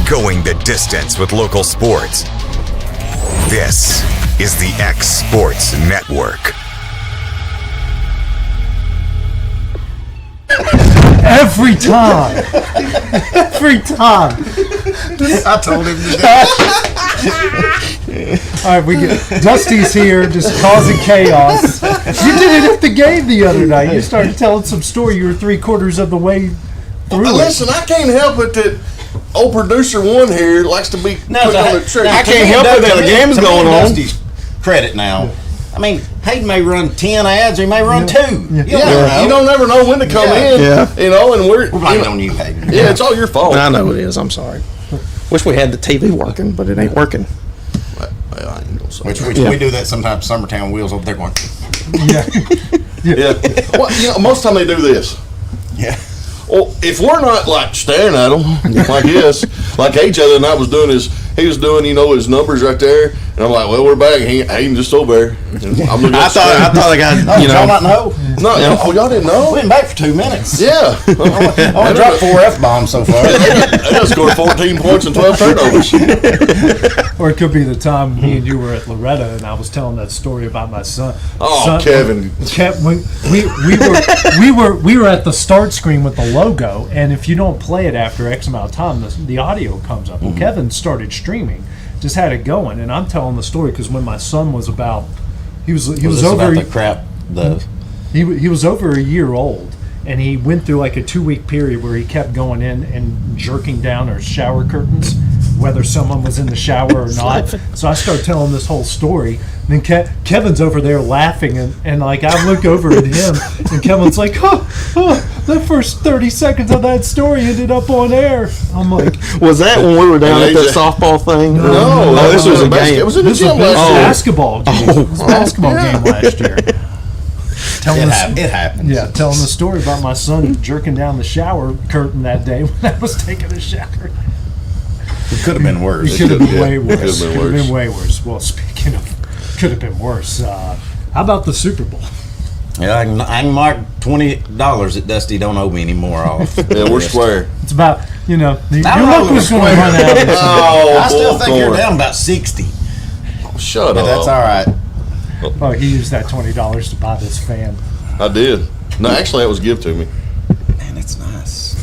Going the distance with local sports. This is the X Sports Network. Every time. Every time. I told him to All right, we get Dusty's here, just causing chaos. You did it at the game the other night. You started telling some story. You were 3/4 of the way through. Listen, I can't help it that old producer one here likes to be put on the trick. I can't help it that the game's going on. Dusty's credit now. I mean, Hayden may run 10 ads, or he may run 2. You don't ever know when to come in. Yeah. You know, and we're blaming on you, Hayden. Yeah, it's all your fault. I know it is. I'm sorry. Wish we had the TV working, but it ain't working. Which we do that sometimes. Summertown Wheels over there going. Yeah. Well, you know, most of the time they do this. Yeah. Well, if we're not like staring at them like this, like AJ the other night was doing he was doing, you know, his numbers right there, and I'm like, well, we're back. Hayden just over there. I'm looking I thought I got, you know. Y'all not know? No, oh, y'all didn't know? We've been back for 2 minutes. Yeah. I only dropped 4 F-bombs so far. They just scored 14 points and 12 turnovers. Or it could be the time me and you were at Loretta and I was telling that story about my son. Kevin. We were at the start screen with the logo, and if you don't play it after X amount of time, the audio comes up. Well, Kevin started streaming, just had it going, and I'm telling the story because when my son was about, he was over about the crap. He was over a year old, and he went through like a 2-week period where he kept going in and jerking down our shower curtains, whether someone was in the shower or not. So I started telling this whole story. And then Kevin's over there laughing, and like I look over at him, and Kevin's like, the first 30 seconds of that story ended up on air. I'm like, was that when we were down at that softball thing? No, this was a game. It was in the gym last year. Basketball game. It was a basketball game last year. It happens. Yeah, telling the story about my son jerking down the shower curtain that day when I was taking a shower. It could have been worse. It could have been way worse. Could have been way worse. Well, speaking of, could have been worse. How about the Super Bowl? Yeah, I can mark $20 that Dusty don't owe me anymore off. Yeah, we're square. It's about, your luck was going to run out. I still think you're down about 60. Oh, shut but up. That's all right. Oh, he used that $20 to buy this fan. I did. No, actually, that was given to me. Man, it's nice.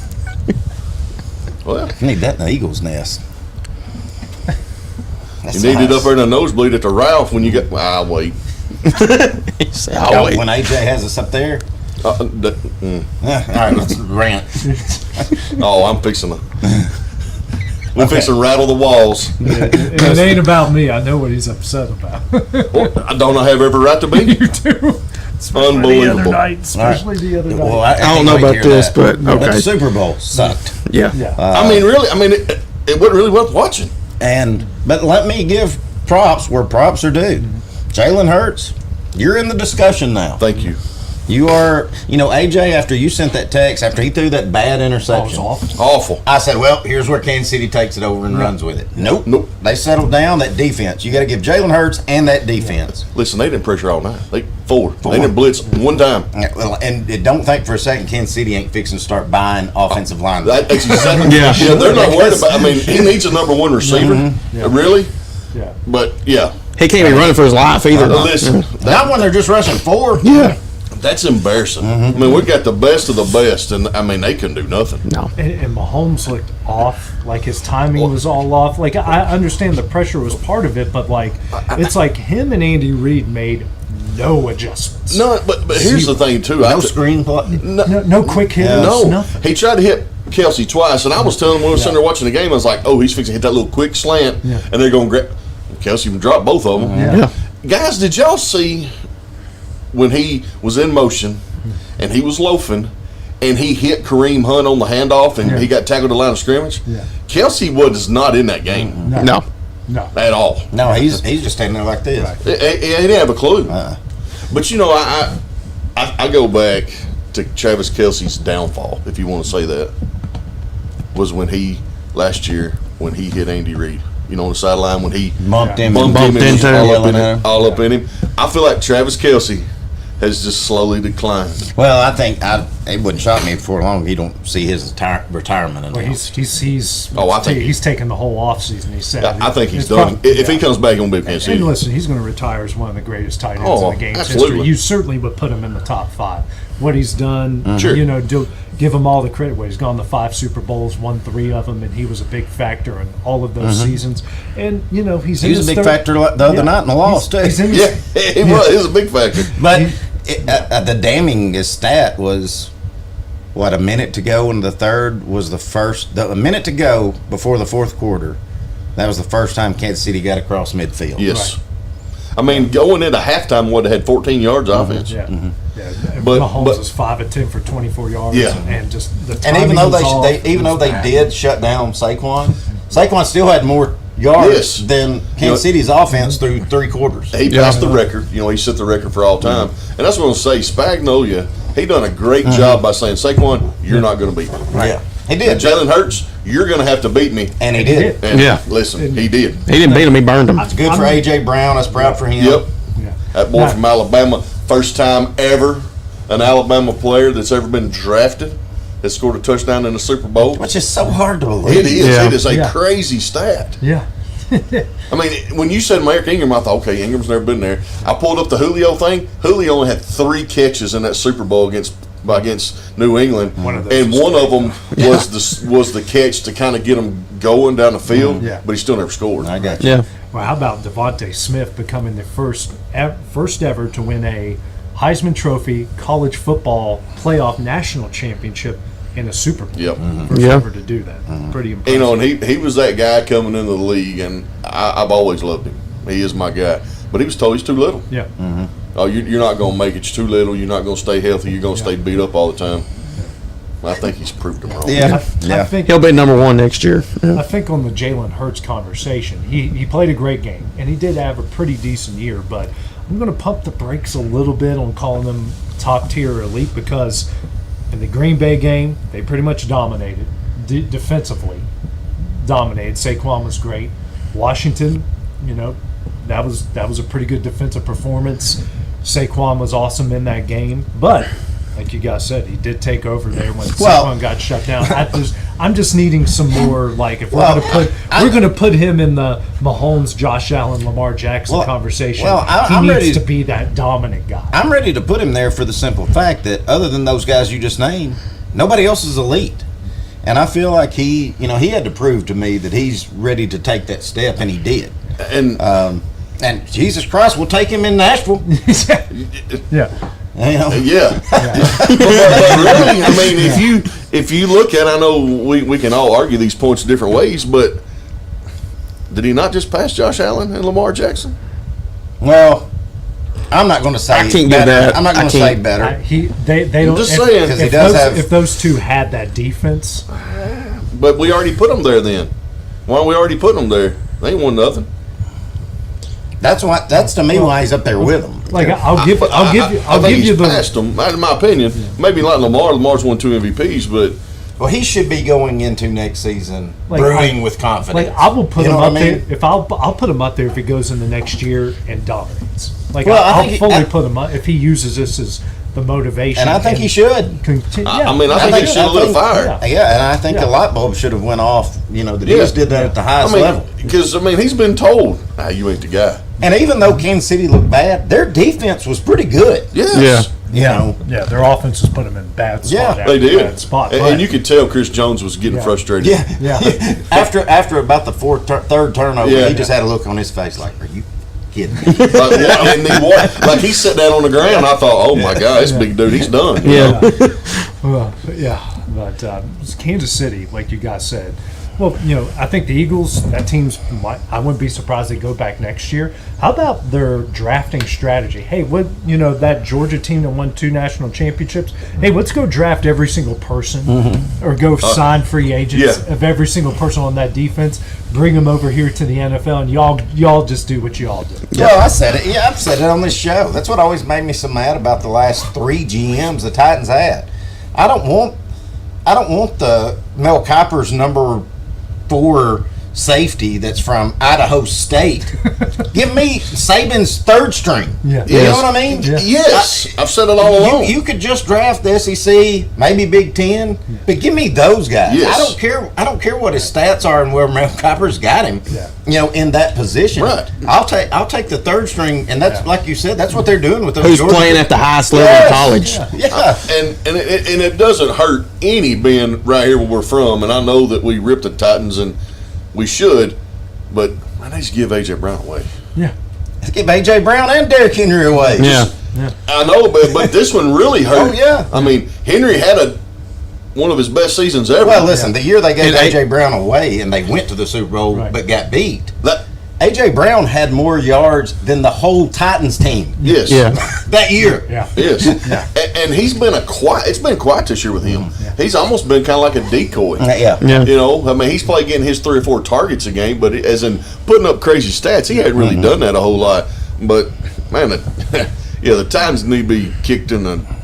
Well, you need that in the Eagle's nest. You need it up there in the nosebleed at the Ralph when you get. I'll wait. I'll wait. When AJ has us up there. All right, let's rant. I'm fixing to. We're fixing to rattle the walls. It ain't about me. I know what he's upset about. Well, I don't have every right to be. You do. Especially Unbelievable. The other night. Especially the other night. Well, I don't know about this, but okay. But the Super Bowl sucked. Yeah. I mean, really. I mean, it wasn't really worth watching. But let me give props where props are due. Jalen Hurts, you're in the discussion now. Thank you. You are, AJ, after you sent that text, after he threw that bad interception. Oh, it was awful. I said, well, here's where Kansas City takes it over and runs with it. Nope. They settled down. That defense. You got to give Jalen Hurts and that defense. Listen, they didn't pressure all night. They didn't blitz one time. Yeah, well, and don't think for a second Kansas City ain't fixing to start buying offensive linemen. That's exactly. Yeah, they're not worried about. I mean, he needs a number one receiver. Really. Yeah. But yeah, he can't be running for his life either. Listen, not when they're just rushing 4. Yeah. That's embarrassing. I mean, we got the best of the best, and I mean, they couldn't do nothing. No. And Mahomes looked off. Like his timing was all off. Like I understand the pressure was part of it, but like it's like him and Andy Reid made no adjustments. No, but here's the thing too. No screenplay. No quick hits. No, nothing. He tried to hit Kelsey twice, and I was telling him when we were sitting there watching the game, I was like, "Oh, he's fixing to hit that little quick slant, and they're going to grab." Kelsey dropped both of them. Yeah. Guys, did y'all see when he was in motion and he was loafing and he hit Kareem Hunt on the handoff and he got tackled at the line of scrimmage? Yeah. Kelsey was not in that game. No. At all. No, he's just standing there like this. He didn't have a clue. But you know, I go back to Travis Kelsey's downfall, if you want to say that, was when he last year when he hit Andy Reid. You know, on the sideline when he bumped him and was all up in him. I feel like Travis Kelsey has just slowly declined. Well, I think it wouldn't shock me before long if you don't see his retirement. Well, he's taken the whole offseason. He said. I think he's done. If he comes back, he's going to be Kansas City. And listen, he's going to retire as one of the greatest tight ends in the game's absolutely. history. You certainly would put him in the top 5. What he's done, Sure. you know, give him all the credit. He's gone to 5 Super Bowls, won 3 of them, and he was a big factor in all of those seasons. And you know, he was a big factor the other night in the loss too. He was. He was a big factor. But the damning stat was what, a minute to go in the third was a minute to go before the fourth quarter. That was the first time Kansas City got across midfield. Yes. Right. I mean, going into halftime, would have had 14 yards offense. Yeah. But Mahomes was 5 of 10 for 24 yards. Yeah. And just the and even though they did shut down Saquon still had more yards than Kansas City's offense through 3 quarters. He passed the record. You know, he set the record for all time. And that's what I'm going to say. Spagnolia, he done a great job by saying, Saquon, you're not going to beat me. Right. Yeah. He did. And Jalen Hurts, you're going to have to beat me. And he did. And listen, he did. He didn't beat him. He burned him. That's good for A.J. Brown. That's proud for him. Yep. That boy from Alabama, first time ever an Alabama player that's ever been drafted has scored a touchdown in the Super Bowl. Which is so hard to believe. It is. It is a crazy stat. Yeah. I mean, when you said Mark Ingram, I thought, okay, Ingram's never been there. I pulled up the Julio thing. Julio only had 3 catches in that Super Bowl against New England, and one of them was the catch to kind of get him going down the field. But he still never scored. I got you. Yeah. Well, how about Devontae Smith becoming the first ever to win a Heisman Trophy college football playoff national championship in a Super Bowl? Yep. First ever to do that. Pretty impressive. You know, and he was that guy coming into the league, and I've always loved him. He is my guy. But he was told he's too little. Yeah. Oh, you're not going to make it. You're too little. You're not going to stay healthy. You're going to stay beat up all the time. I think he's proved him wrong. I think he'll be number 1 next year. I think on the Jalen Hurts conversation, he played a great game, and he did have a pretty decent year, but I'm going to pump the brakes a little bit on calling them top-tier elite because in the Green Bay game, they pretty much dominated, defensively dominated. Saquon was great. Washington, you know, that was a pretty good defensive performance. Saquon was awesome in that game, but like you guys said, he did take over there when Saquon got shut down. I'm just needing some more. Like if we're going to put him in the Mahomes, Josh Allen, Lamar Jackson conversation, he needs to be that dominant guy. I'm ready to put him there for the simple fact that other than those guys you just named, nobody else is elite. And I feel like he had to prove to me that he's ready to take that step, and he did. And Jesus Christ, we'll take him in Nashville. Yeah. Yeah. But really, I mean, if you look at, I know we can all argue these points in different ways, but did he not just pass Josh Allen and Lamar Jackson? Well, I'm not going to say I can't get that. I'm not going to say better. They don't. I'm just saying because he does have. If those two had that defense, but we already put them there. Then why don't we already put them there? They ain't won nothing. That's to me why he's up there with them. Like I'll give you the past them. In my opinion, maybe like Lamar. Lamar's won 2 MVPs, but he should be going into next season brewing with confidence. Like I will put him up there if I'll put him up there if he goes in the next year and dominates. Like I'll fully put him up if he uses this as the motivation. And I think he should. I think he should have lit a fire. Yeah, and I think the light bulb should have went off. You know, that he just did that at the highest level. Because he's been told, you ain't the guy. And even though Kansas City looked bad, their defense was pretty good. Yes. Yeah. Their offenses put them in bad spot. They did. Bad spot. And you could tell Chris Jones was getting frustrated. Yeah. After about the third turnover, he just had a look on his face like, are you kidding me? Like he sat down on the ground. I thought, oh my God, this big dude, he's done. Yeah. But Kansas City, like you guys said, Well, I think the Eagles, that team's, I wouldn't be surprised they go back next year. How about their drafting strategy? Hey, that Georgia team that won 2 national championships, hey, let's go draft every single person or go sign free agents of every single person on that defense, bring them over here to the NFL, and y'all just do what y'all do. Well, I said it. Yeah, I've said it on this show. That's what always made me so mad about the last 3 GMs the Titans had. I don't want the Mel Kiper's number 4 safety that's from Idaho State. Give me Saban's 3rd string. Yeah. You know what I mean? Yeah. Yes. I've said it all along. You could just draft the SEC, maybe Big Ten, but give me those guys. Yes. I don't care what his stats are and where Mel Kiper's got him. Yeah. In that position. Right. I'll take the 3rd string, and that's like you said. That's what they're doing with those. Who's Georgia playing at the highest level in college? Yeah. And it doesn't hurt any being right here where we're from. And I know that we ripped the Titans, and we should, but I need to give A.J. Brown away. Yeah. Let's give A.J. Brown and Derrick Henry away. Yeah. I know, but this one really hurt. Oh, yeah. I mean, Henry had one of his best seasons ever. Well, listen, the year they gave A.J. Brown away and they went to the Super Bowl but got beat, A.J. Brown had more yards than the whole Titans team. Yes. Yeah. That year. Yeah. Yes. And he's been it's been quiet this year with him. Yeah. He's almost been kind of like a decoy. Yeah. I mean, he's probably getting his 3 or 4 targets a game, but as in putting up crazy stats, he hadn't really done that a whole lot. But, man, the Titans need to be kicked in the...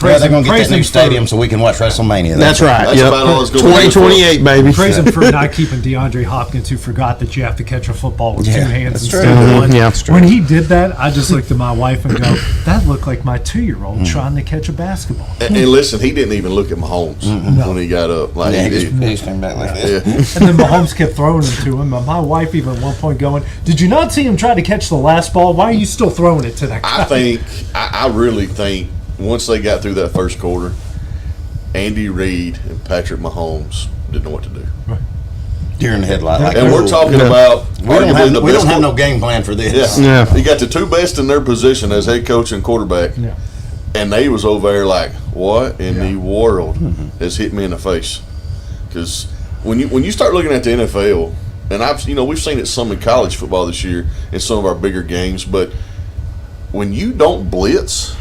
They're going to get that new stadium so we can watch WrestleMania. That's right. That's about all it's going to be. 2028, baby. Praise him for not keeping DeAndre Hopkins, who forgot that you have to catch a football with 2 hands instead true. of one. Yeah, that's true. When he did that, I just looked at my wife and go, that looked like my 2-year-old trying to catch a basketball. And listen, he didn't even look at Mahomes when he got up. Like he just came back like that. And then Mahomes kept throwing it to him. And my wife even at one point going, did you not see him try to catch the last ball? Why are you still throwing it to that guy? I really think once they got through that first quarter, Andy Reid and Patrick Mahomes didn't know what to do. Right. Deer in the headlight. And we're talking about we don't have no game plan for this. Yeah. You got the 2 best in their position as head coach and quarterback. Yeah. And they was over there like, what in the world has hit me in the face? Because when you start looking at the NFL, and we've seen it some in college football this year in some of our bigger games, but when you don't blitz,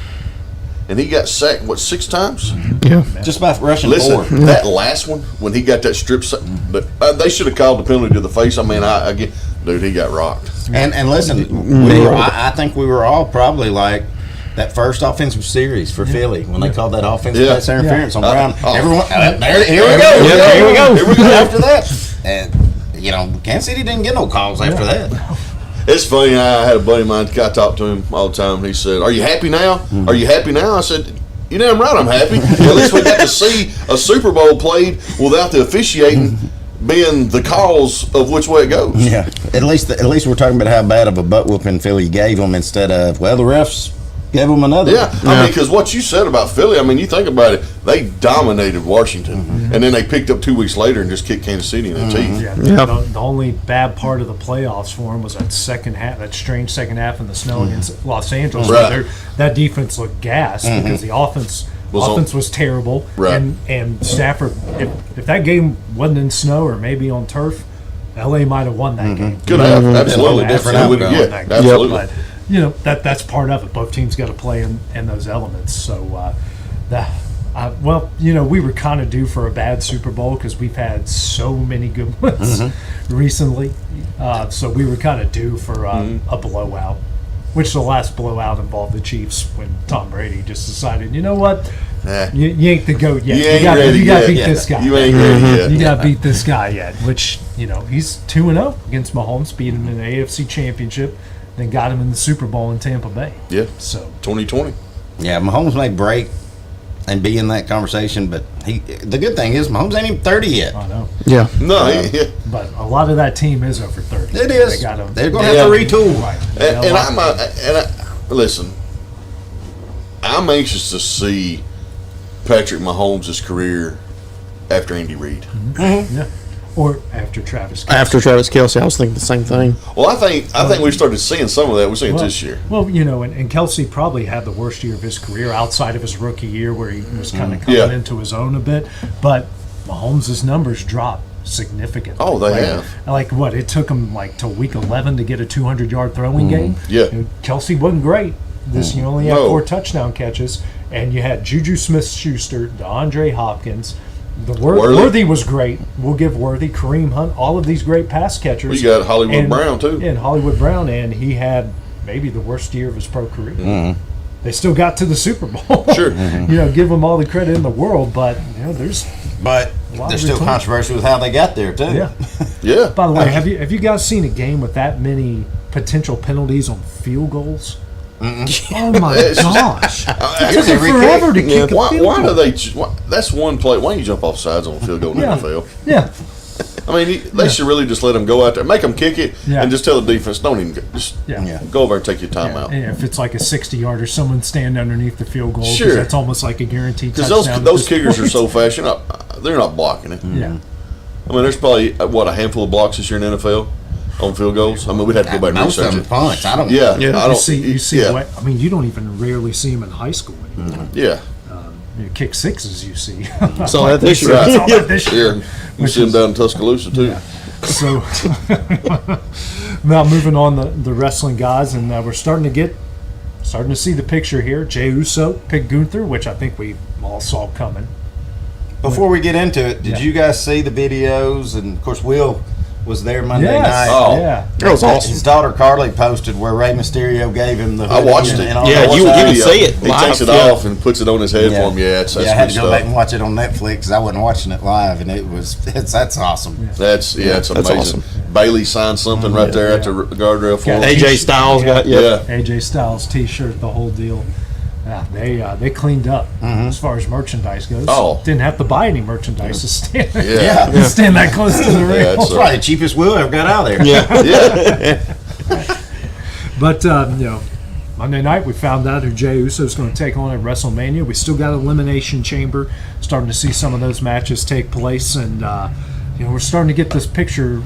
and he got sacked, 6 times? Yeah. Just by rushing 4. Listen, that last one, when he got that strip sack, they should have called the penalty to the face. I mean, dude, he got rocked. And listen, I think we were all probably like that first offensive series for Philly when they called that offensive pass interference on Brown. Everyone, here we go. Here we go after that. And, Kansas City didn't get no calls after that. It's funny. I had a buddy of mine. I talk to him all the time. He said, "Are you happy now? Are you happy now?" I said, "You damn right, I'm happy. At least we got to see a Super Bowl played without the officiating being the cause of which way it goes." Yeah. At least we're talking about how bad of a butt whooping Philly gave them instead of the refs gave them another. Yeah. I mean, because what you said about Philly, I mean, you think about it, they dominated Washington, and then they picked up 2 weeks later and just kicked Kansas City in the teeth. Yeah. The only bad part of the playoffs for them was that second half, that strange second half in the snow against Los Angeles. Right. That defense looked gassed because the offense was terrible. Right. And Stafford, if that game wasn't in snow or maybe on turf, LA might have won that game. Could have, absolutely. Different outcome. Yeah, absolutely. But, that's part of it. Both teams got to play in those elements. So, we were kind of due for a bad Super Bowl because we've had so many good ones recently. So we were kind of due for a blowout, which the last blowout involved the Chiefs when Tom Brady just decided, you know what, you ain't the GOAT yet. You got to beat this guy. You ain't ready yet. You got to beat this guy yet, which, he's 2-0 against Mahomes, beat him in the AFC Championship, then got him in the Super Bowl in Tampa Bay. Yeah. So 2020. Yeah, Mahomes may break and be in that conversation, but the good thing is Mahomes ain't even 30 yet. I know. Yeah. No, but a lot of that team is over 30. It is. They're going to have to retool. And listen, I'm anxious to see Patrick Mahomes' career after Andy Reid. Yeah. Or after Travis Kelce. After Travis Kelce, I was thinking the same thing. Well, I think we started seeing some of that. We're seeing it this year. Well, and Kelce probably had the worst year of his career outside of his rookie year where he was kind of coming into his own a bit. But Mahomes' numbers dropped significantly. Oh, they have. Like what? It took him like till week 11 to get a 200-yard throwing game. Yeah. Kelsey wasn't great. You only had No. 4 touchdown catches, and you had Juju Smith-Schuster, DeAndre Hopkins. Worthy was great. We'll give Worthy, Kareem Hunt, all of these great pass catchers. We got Hollywood Brown, too. And Hollywood Brown, and he had maybe the worst year of his pro career. They still got to the Super Bowl. Sure. Give them all the credit in the world, but there's still controversy with how they got there too. Yeah. Yeah. By the way, have you guys seen a game with that many potential penalties on field goals? Oh my gosh! It took them forever to kick a field goal. Why do they? That's one play. Why don't you jump off sides on a field goal in the NFL? Yeah. I mean, they should really just let them go out there, make them kick it, Yeah. and just tell the defense, don't even go over and take your time out. And if it's like a 60-yarder, someone stand underneath the field goal. Sure. That's almost like a guaranteed Because touchdown. those kickers are so fast, they're not blocking it. Yeah. I mean, there's probably a handful of blocks this year in the NFL on field goals. I mean, we'd have to go back and Most research of them it. punts. I don't. Yeah, You see. I mean, you don't even rarely see them in high school anymore. Yeah. Kick sixes, you see. Saw that this year. Saw that this year. You see them down in Tuscaloosa too. Yeah. So now moving on the wrestling guys, and we're starting to see the picture here. Jey Uso picked Gunther, which I think we all saw coming. Before we get into it, did you guys see the videos? And of course, Will was there Monday night. Oh, yeah, that was awesome. His daughter Carly posted where Rey Mysterio gave him the. I watched it. And all Yeah, that you stuff. can see it He live. takes it off and puts it on his head for him. Yeah, that's I had good to go back stuff. and watch it on Netflix because I wasn't watching it live, and that's awesome. That's amazing. awesome. Bailey signed something right there at the guardrail for him. AJ Styles got AJ Styles T-shirt, the whole deal. Yeah, they cleaned up as far as merchandise goes. Oh. Didn't have to buy any merchandise to stand. Yeah. Stand that close to the ring. That's probably the cheapest Will ever got out of there. Yeah. But Monday night we found out who Jey Uso is going to take on at WrestleMania. We still got Elimination Chamber, starting to see some of those matches take place, and we're starting to get this picture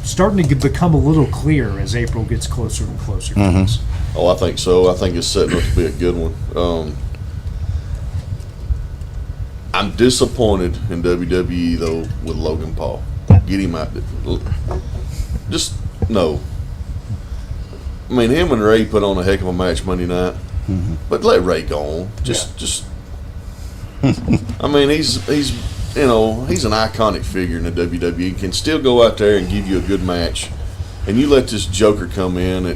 starting to become a little clear as April gets closer and closer to us. Oh, I think so. I think it's setting up to be a good one. I'm disappointed in WWE though with Logan Paul. Get him out. Just no. I mean, him and Ray put on a heck of a match Monday night, but let Ray go on. Just. I mean, he's an iconic figure in the WWE. He can still go out there and give you a good match, and you let this Joker come in.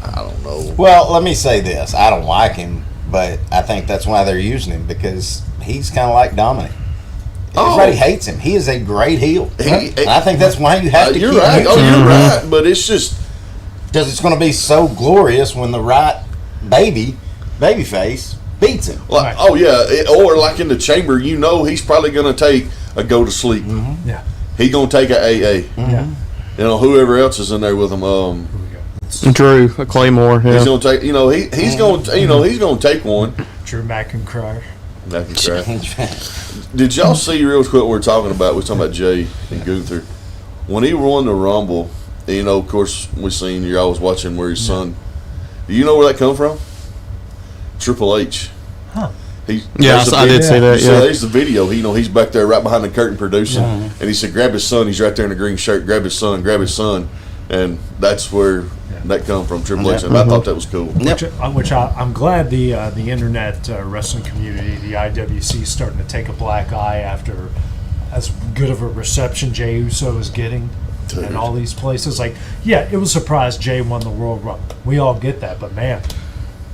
I don't know. Well, let me say this. I don't like him, but I think that's why they're using him, because he's kind of like Dominic. Everybody hates him. He is a great heel. I think that's why you have to keep right. using him. You're right. But it's just because it's going to be so glorious when the right babyface beats him. Like, oh yeah, or like in the chamber, he's probably going to take a go to sleep. Yeah, he's going to take a AA. Yeah, whoever else is in there with him. Drew Claymore. Yeah. He's going to take. He's going. He's going to take one. Drew McIntyre. Did y'all see real quick what we're talking about? We're talking about Jey and Gunther. When he won the Rumble, of course, we seen you're always watching where his son. Do you know where that come from? Triple H. Huh. I did see that. So there's the video. He's back there right behind the curtain producing, and he said, "Grab his son." He's right there in the green shirt. Grab his son, and that's where that come from. Triple H. And I thought that was cool. Which I'm glad the internet wrestling community, the IWC, is starting to take a black eye after as good of a reception Jey Uso is getting in all these places. Like, yeah, it was a surprise Jey won the World Rumble. We all get that, but man.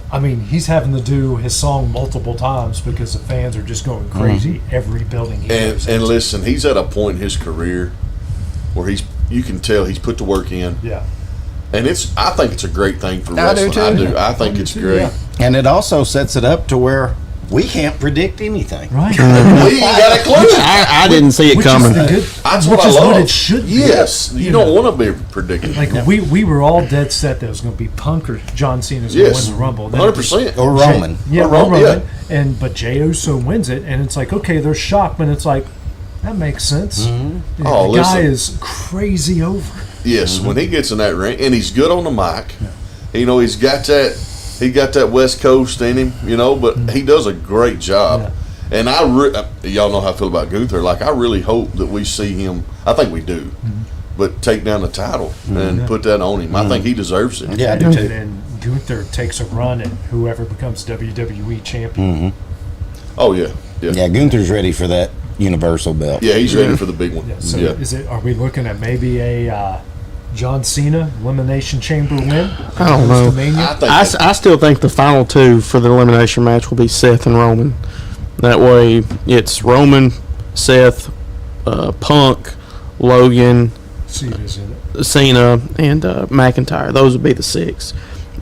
I mean, he's having to do his song multiple times because the fans are just going crazy every building he goes into. And listen, he's at a point in his career where you can tell he's put the work in. Yeah. And I think it's a great thing for wrestling. I do too. I think it's great. Yeah. And it also sets it up to where we can't predict anything. Right. We ain't got a clue. I didn't see it coming. That's what I love. What it should be. Yes. You don't want to be predicting. Like, we were all dead set that it was going to be Punk or John Cena's going to win the Rumble. 100%. Or Roman. Or Roman. But Jey Uso wins it, and it's like, okay, they're shocked, but it's like, that makes sense. Mm-hmm. The guy is crazy over. Yes, when he gets in that ring, and he's good on the mic. Yeah. He's got that West Coast in him, but he does a great job. And y'all know how I feel about Gunther. Like, I really hope that we see him. I think we do, but take down the title and put that on him. I think he deserves it. Yeah, I do too. And Gunther takes a run at whoever becomes WWE champion. Oh yeah. Yeah, Gunther's ready for that Universal belt. Yeah, he's ready for the big one. Yeah, so are we looking at maybe a John Cena Elimination Chamber win? I don't know. I still think the final two for the elimination match will be Seth and Roman. That way, it's Roman, Seth, Punk, Logan, Cena, and McIntyre. Those would be the 6.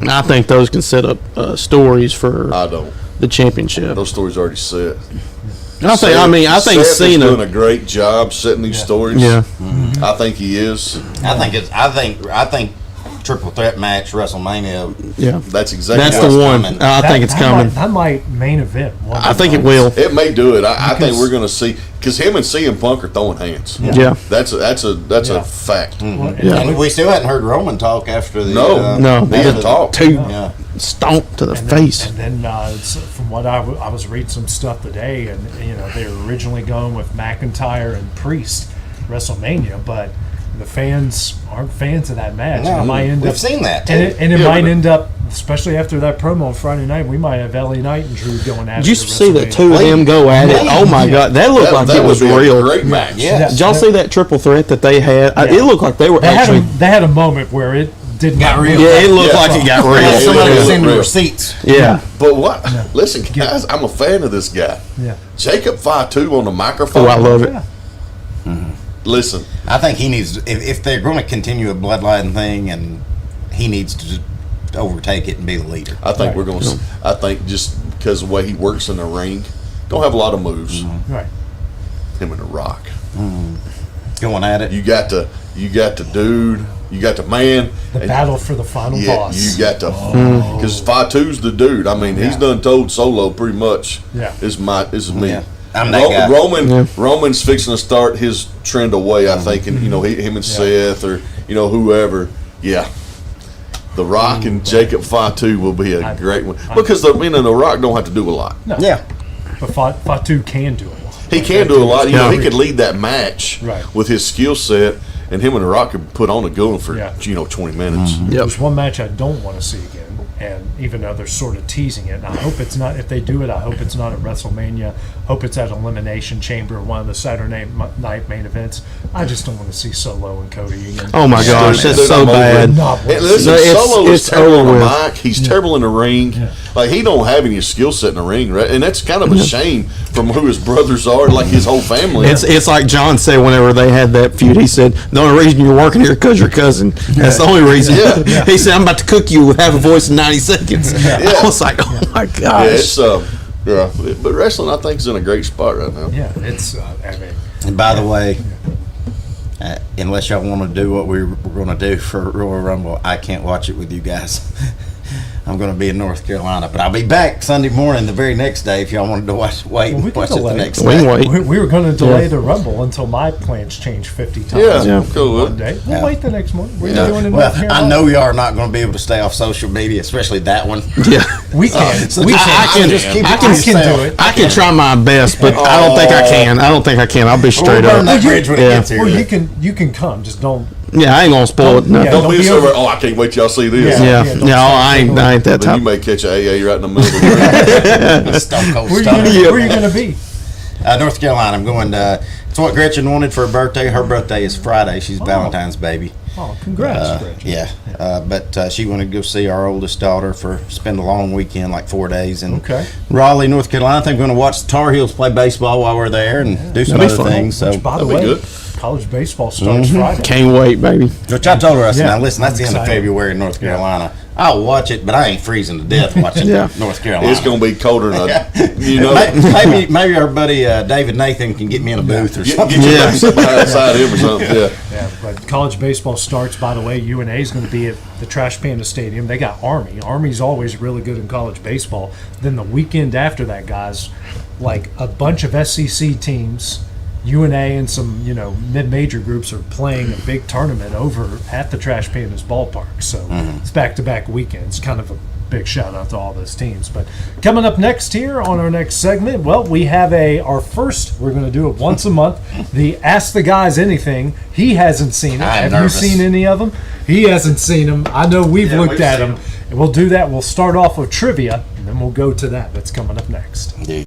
And I think those can set up stories for the championship. Those stories already set. I think Seth Cena is doing a great job setting these stories. Yeah, I think he is. I think triple threat match WrestleMania. Yeah, that's exactly. That's the one. I think it's coming. That might main event. I think it will. It may do it. I think we're going to see, because him and CM Punk are throwing hands. Yeah. That's a fact. And we still hadn't heard Roman talk after the no, they didn't talk. Stomp to the face. And then from what I was reading some stuff today, and they were originally going with McIntyre and Priest WrestleMania, but the fans aren't fans of that match. No, we've seen that too. And it might end up, especially after that promo on Friday night, we might have LA Knight and Drew going at it. Did you see the two of them go at it? Oh my God, that looked like it was real. Great match. Yeah. Did y'all see that triple threat that they had? It looked like they were actually. They had a moment where it didn't got real. Yeah, it looked like it got real. Somebody was sending receipts. Yeah. But what? Listen, guys, I'm a fan of this guy. Yeah. Jacob Fatu on the microphone. Oh, I love it. Listen, I think he needs, if they're going to continue a bloodline thing, and he needs to overtake it and be the leader. I think we're going to. I think just because of the way he works in the ring, don't have a lot of moves. Right. Him and The Rock. Going at it. You got the dude. You got the man. The battle for the final boss. You got the because Fatu's the dude. I mean, he's done told Solo pretty much. Yeah. This is me. Yeah. I'm that guy. Roman's fixing to start his trend away, I think, and him and Seth or whoever. Yeah, The Rock and Jacob Fatu will be a great one because The Rock don't have to do a lot. No. Yeah, but Fatu can do a lot. He can do a lot. He could lead that match right. with his skill set, and him and The Rock could put on a good one for 20 minutes. There's one match I don't want to see again. And even though they're sort of teasing it, and I hope it's not, if they do it, I hope it's not at WrestleMania. Hope it's at Elimination Chamber, one of the Saturday night main events. I just don't want to see Solo and Cody again. Oh my gosh, that's so bad. Listen, Solo is terrible on the mic. He's terrible in the ring. Yeah. Like, he don't have any skill set in the ring, right? And that's kind of a shame from who his brothers are, like his whole family. It's like John said whenever they had that feud. He said, the only reason you're working here is because your cousin. That's the only reason. Yeah. He said, I'm about to cook you with Have a Voice in 90 seconds. I was like, oh my gosh. Yeah, but wrestling, I think, is in a great spot right now. Yeah, it's, and by the way, unless y'all want to do what we're going to do for Royal Rumble, I can't watch it with you guys. I'm going to be in North Carolina, but I'll be back Sunday morning, the very next day. If y'all wanted to watch it the next day. We were going to delay the Rumble until my plans changed 50 times. Yeah, cool. One day. We'll wait the next morning. What are you doing in well, North Carolina? I know y'all are not going to be able to stay off social media, especially that one. Yeah, we can. I can do it. I can try my best, but I don't think I can. I'll be straight up. Or you can come. Just don't. Yeah, I ain't gonna spoil it. Don't be so. I can't wait till y'all see this. I ain't that type. You may catch an AA right in the middle of the Stone Cold Where are you going to be? North Carolina. I'm going to. It's what Gretchen wanted for her birthday. Her birthday is Friday. She's Valentine's baby. Oh, congrats, Gretchen. Yeah, but she wanted to go see our oldest daughter spend a long weekend, like 4 days in Raleigh, North Carolina. I think we're going to watch the Tar Heels play baseball while we're there and do some other things. So, by the way, college baseball starts Friday. Can't wait, baby. Which I told her, I said, now listen, that's the end of February in North Carolina. I'll watch it, but I ain't freezing to death watching North Carolina. It's going to be colder than maybe our buddy David Nathan can get me in a booth or something. Get you outside him or something. Yeah, but college baseball starts, by the way. UNA is going to be at the Trash Panda Stadium. They got Army. Army's always really good in college baseball. Then the weekend after that, guys, like a bunch of SEC teams, UNA and some, mid-major groups are playing a big tournament over at the Trash Pandas ballpark. So it's back-to-back weekends, kind of a big shout out to all those teams. But coming up next here on our next segment, well, we have our first, we're going to do it once a month, the Ask the Guys Anything. He hasn't seen it. Have nervous. You seen any of them? He hasn't seen them. I know we've looked at them. And we'll do that. We'll start off with trivia, and then we'll go to that. That's coming up next. Indeed.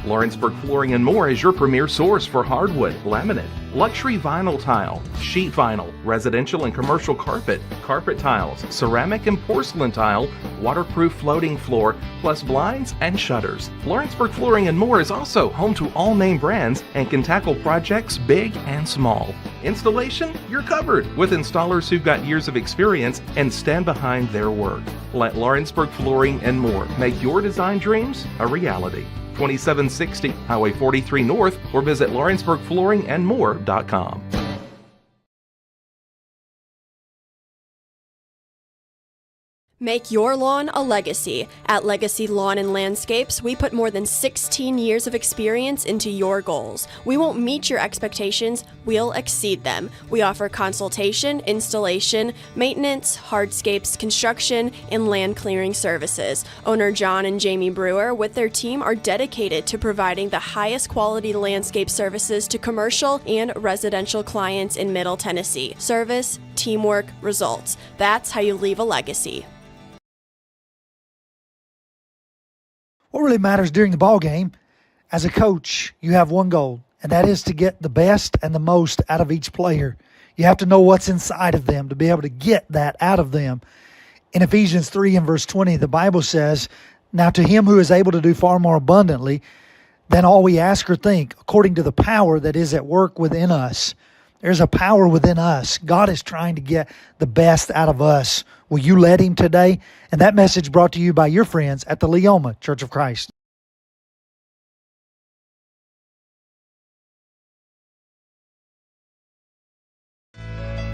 Lawrenceburg Flooring and More is your premier source for hardwood, laminate, luxury vinyl tile, sheet vinyl, residential and commercial carpet, carpet tiles, ceramic and porcelain tile, waterproof floating floor, plus blinds and shutters. Lawrenceburg Flooring and More is also home to all name brands and can tackle projects big and small. Installation? You're covered with installers who've got years of experience and stand behind their work. Let Lawrenceburg Flooring and More make your design dreams a reality. 2760 Highway 43 North, or visit lawrenceburgflooringandmore.com. Make your lawn a legacy. At Legacy Lawn and Landscapes, we put more than 16 years of experience into your goals. We won't meet your expectations, we'll exceed them. We offer consultation, installation, maintenance, hardscapes, construction, and land clearing services. Owner John and Jamie Brewer with their team are dedicated to providing the highest quality landscape services to commercial and residential clients in Middle Tennessee. Service, teamwork, results. That's how you leave a legacy. What really matters during the ball game, as a coach, you have one goal, and that is to get the best and the most out of each player. You have to know what's inside of them to be able to get that out of them. In Ephesians 3 and verse 20, the Bible says, "Now to him who is able to do far more abundantly than all we ask or think, according to the power that is at work within us." There's a power within us. God is trying to get the best out of us. Will you let him today? And that message brought to you by your friends at the Leoma Church of Christ.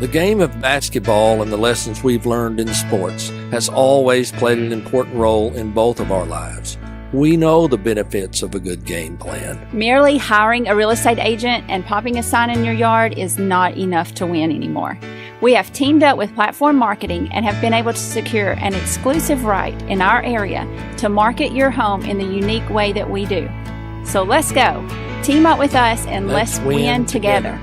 The game of basketball and the lessons we've learned in sports has always played an important role in both of our lives. We know the benefits of a good game plan. Merely hiring a real estate agent and popping a sign in your yard is not enough to win anymore. We have teamed up with Platform Marketing and have been able to secure an exclusive right in our area to market your home in the unique way that we do. So let's go. Team up with us and let's win together.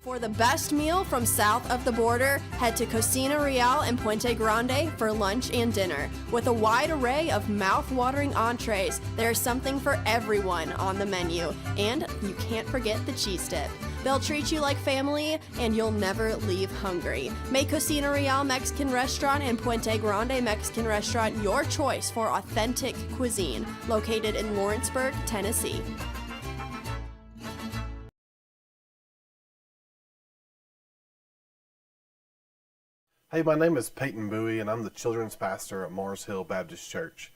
For the best meal from south of the border, head to Cocina Real and Puente Grande for lunch and dinner. With a wide array of mouth-watering entrees, there's something for everyone on the menu. And you can't forget the cheese dip. They'll treat you like family, and you'll never leave hungry. Make Cocina Real Mexican Restaurant and Puente Grande Mexican Restaurant your choice for authentic cuisine, located in Lawrenceburg, Tennessee. Hey, my name is Peyton Bowie, and I'm the children's pastor at Mars Hill Baptist Church.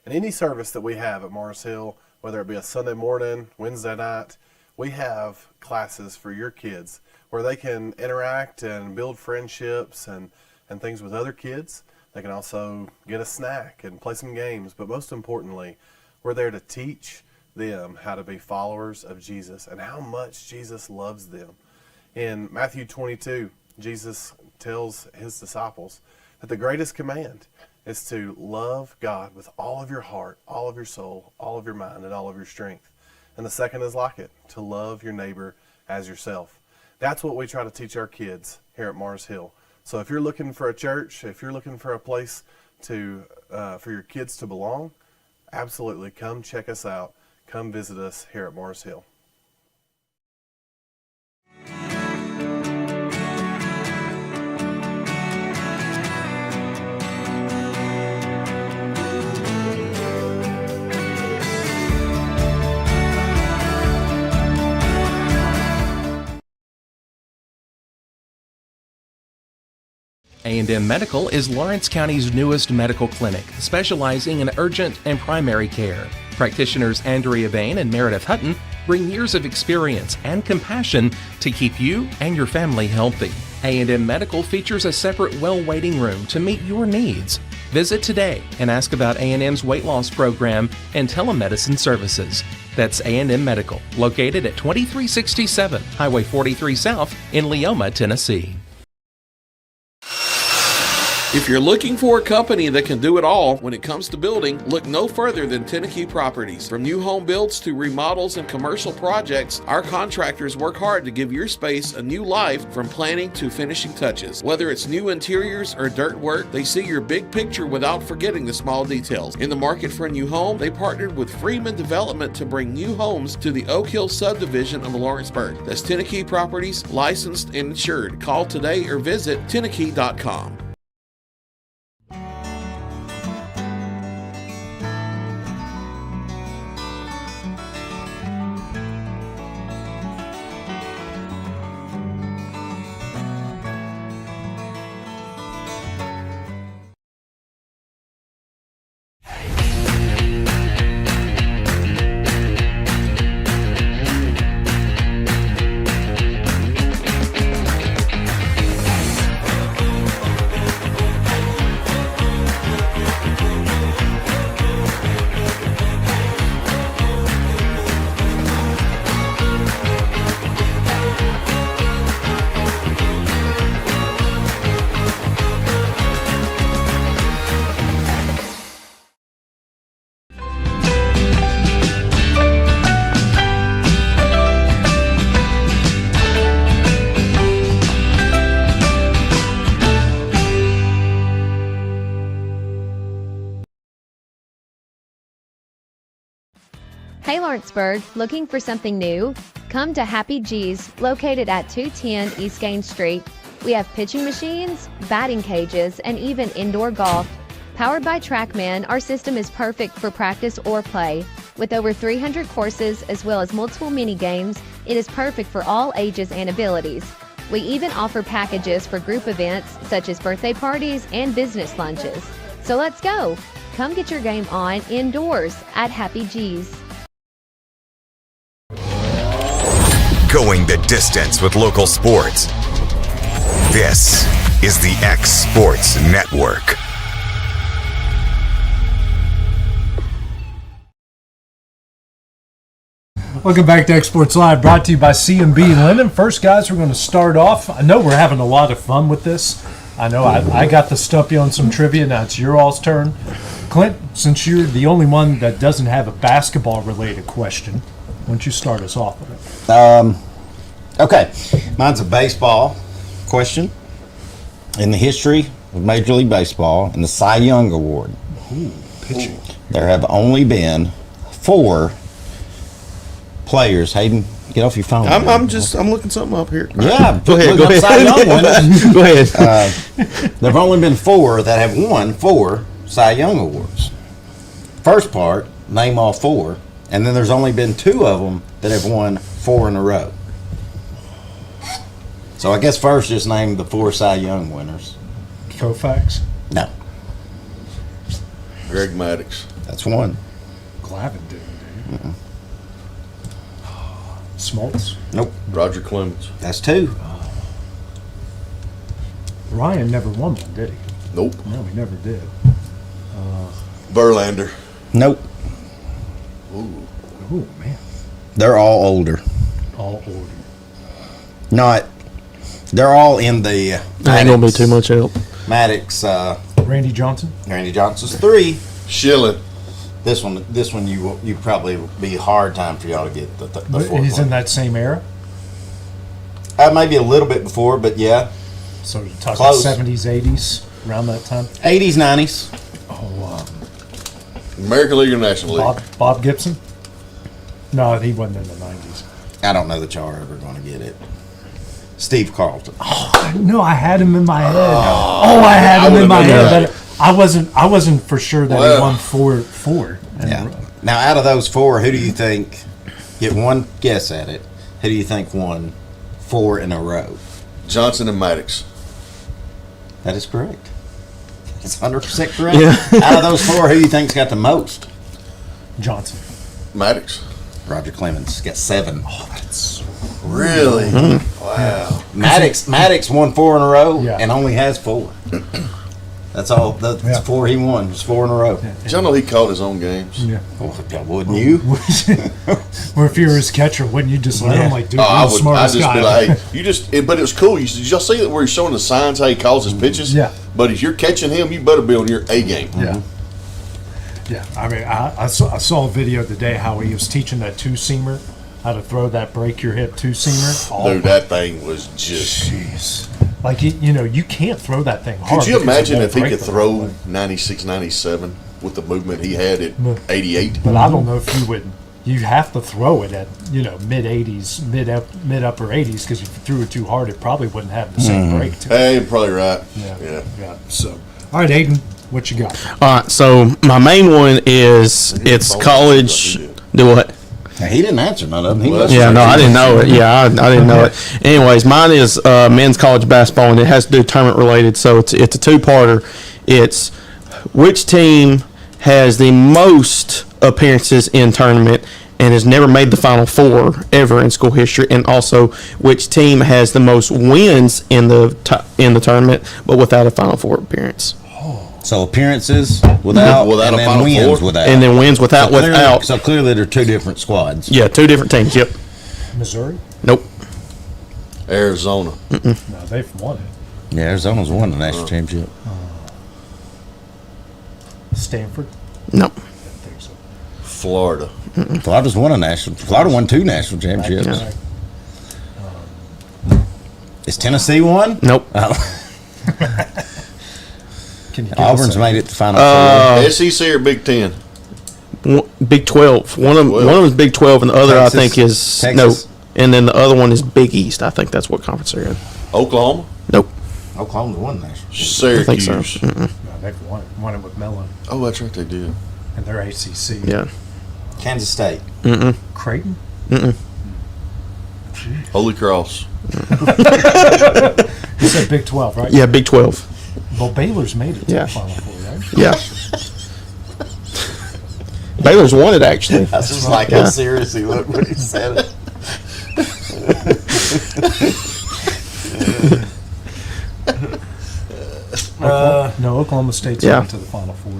And any service that we have at Mars Hill, whether it be a Sunday morning, Wednesday night, we have classes for your kids where they can interact and build friendships and things with other kids. They can also get a snack and play some games. But most importantly, we're there to teach them how to be followers of Jesus and how much Jesus loves them. In Matthew 22, Jesus tells his disciples that the greatest command is to love God with all of your heart, all of your soul, all of your mind, and all of your strength. And the second is like it, to love your neighbor as yourself. That's what we try to teach our kids here at Mars Hill. So if you're looking for a church, if you're looking for a place to for your kids to belong, absolutely come check us out. Come visit us here at Mars Hill. A&M Medical is Lawrence County's newest medical clinic, specializing in urgent and primary care. Practitioners Andrea Bain and Meredith Hutton bring years of experience and compassion to keep you and your family healthy. A&M Medical features a separate well waiting room to meet your needs. Visit today and ask about A&M's weight loss program and telemedicine services. That's A&M Medical, located at 2367 Highway 43 South in Leoma, Tennessee. If you're looking for a company that can do it all when it comes to building, look no further than Tennessee Properties. From new home builds to remodels and commercial projects, our contractors work hard to give your space a new life from planning to finishing touches. Whether it's new interiors or dirt work, they see your big picture without forgetting the small details. In the market for a new home, they partnered with Freeman Development to bring new homes to the Oak Hill subdivision of Lawrenceburg. That's Tennessee Properties, licensed and insured. Call today or visit Tennessee.com. Hey Lawrenceburg, looking for something new? Come to Happy G's, located at 210 East Gaines Street. We have pitching machines, batting cages, and even indoor golf. Powered by TrackMan, our system is perfect for practice or play. With over 300 courses as well as multiple mini games, it is perfect for all ages and abilities. We even offer packages for group events such as birthday parties and business lunches. So let's go! Come get your game on indoors at Happy G's. Going the distance with local sports. This is the X Sports Network. Welcome back to X Sports Live, brought to you by C&B Linen. First, guys, we're going to start off. I know we're having a lot of fun with this. I know I got to stump you on some trivia. Now it's your all's turn. Clint, since you're the only one that doesn't have a basketball-related question, why don't you start us off with it? Okay. Mine's a baseball question. In the history of Major League Baseball and the Cy Young Award, pitching. There have only been 4 players. Hayden, get off your phone. I'm looking something up here. Yeah, go ahead. Cy Young winners. Go ahead. There have only been 4 that have won 4 Cy Young Awards. First part, name all 4. And then there's only been 2 of them that have won 4 in a row. So I guess first just name the 4 Cy Young winners. Koufax? No. Greg Maddux. That's 1. Glavine didn't, Smoltz? Nope. Roger Clemens. That's 2. Ryan never won one, did he? Nope. No, he never did. Verlander. Nope. Ooh, man. They're all older. All older. They're all in the Ain't gonna be too much help. Maddox. Randy Johnson? Randy Johnson's 3. Schilling. This one you probably be a hard time for y'all to get the 4th He's one. in that same era? Maybe a little bit before, but yeah. So you're talking Close. 70s, 80s, around that time? 80s, 90s. American League or National League? Bob Gibson? No, he wasn't in the 90s. I don't know that y'all are ever going to get it. Steve Carlton. No, I had him in my head. I had him in my head. But I wasn't for sure that he won 4. Yeah. Now, out of those 4, who do you think, get one guess at it, who do you think won 4 in a row? Johnson and Maddox. That is correct. It's 100% correct. Yeah. Out of those 4, who do you think's got the most? Johnson. Maddox. Roger Clemens got 7. Oh, that's really wow. Maddox won 4 in a row and only has 4. That's all. That's 4 he won. It's 4 in a row. Did y'all know he called his own games? Yeah. Well, wouldn't you? Or if you're his catcher, wouldn't you just let him, like, dude, I you're the would. smartest I'd just guy. be like, hey, you just. But it was cool. Did y'all see that where he's showing the signs how he calls his pitches? Yeah. But if you're catching him, you better be on your A game. Yeah. Yeah. I mean, I saw a video today how he was teaching that two-seamer, how to throw that break your hip two-seamer. Dude, that thing was just. Jeez. Like, you can't throw that thing hard. Could you imagine if he could the throw way. 96, 97 with the movement he had at 88? But I don't know if you would. You have to throw it at mid 80s, mid upper 80s, because if you threw it too hard, it probably wouldn't have the same break to it. Hey, you're probably right. Yeah. So, all right, Aiden, what you got? All right, so my main one is it's college. Do what? He didn't answer none of them. I didn't know it. Yeah, I didn't know it. Anyways, mine is men's college basketball, and it has to do tournament related. So it's a 2-parter. It's which team has the most appearances in tournament and has never made the Final Four ever in school history, and also which team has the most wins in the tournament but without a Final Four appearance. So appearances without and a then Final wins Four? without. And then wins without. So clearly they're 2 different squads. Yeah, 2 different teams. Yep. Missouri? Nope. Arizona. No, they've won it. Yeah, Arizona's won the national championship. Stanford? Nope. Florida. Florida won 2 national championships. Is Tennessee one? Nope. Auburn's made it to Final Four. SEC or Big Ten? Big 12. One of them is Big 12, and the other Texas. I think is Texas. no. And then the other one is Big East. I think that's what conference they're in. Oklahoma? Nope. Oklahoma's won national. Syracuse. I think so. No, they've won it with Mellon. Oh, that's right, they did. And they're ACC. Yeah. Kansas State. Creighton? Holy Cross. You said Big 12, right? Yeah, Big 12. Well, Baylor's made it to Yeah. the Final Four, right? Yeah. Baylor's won it, actually. That's just like how serious he looked when he said it. No, Oklahoma State's Yeah. went to the Final Four.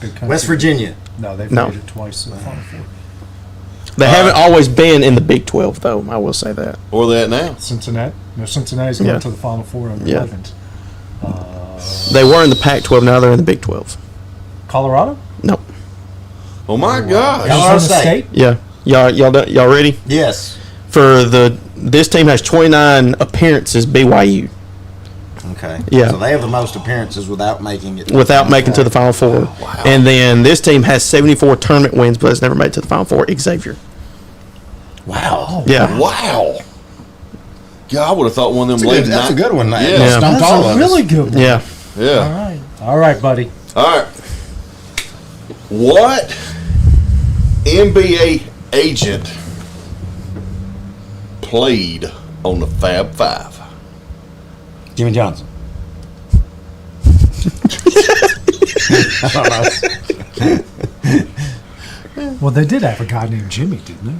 Big country. West Virginia. No, they've No. made it twice to the Final Four. They haven't always been in the Big 12, though. I will say that. Where they at now? Cincinnati. No, Cincinnati's going Yeah. to the Final Four on the Yeah. 11th. They were in the Pac-12. Now they're in the Big 12. Colorado? Nope. Oh my gosh. Colorado State. Yeah. Y'all ready? Yes. For this team has 29 appearances. BYU. Okay. Yeah. So they have the most appearances without making it. Without making to the Final Four. Wow. And then this team has 74 tournament wins, but has never made it to the Final Four. Xavier. Wow. Yeah. Wow. Yeah, I would have thought one of them late. That's a good one. Yeah. That stumped all of That's a us. really good one. Yeah. Yeah. All right, buddy. All right. What NBA agent played on the Fab Five? Jimmy Johnson. I don't know. Well, they did have a guy named Jimmy, didn't they?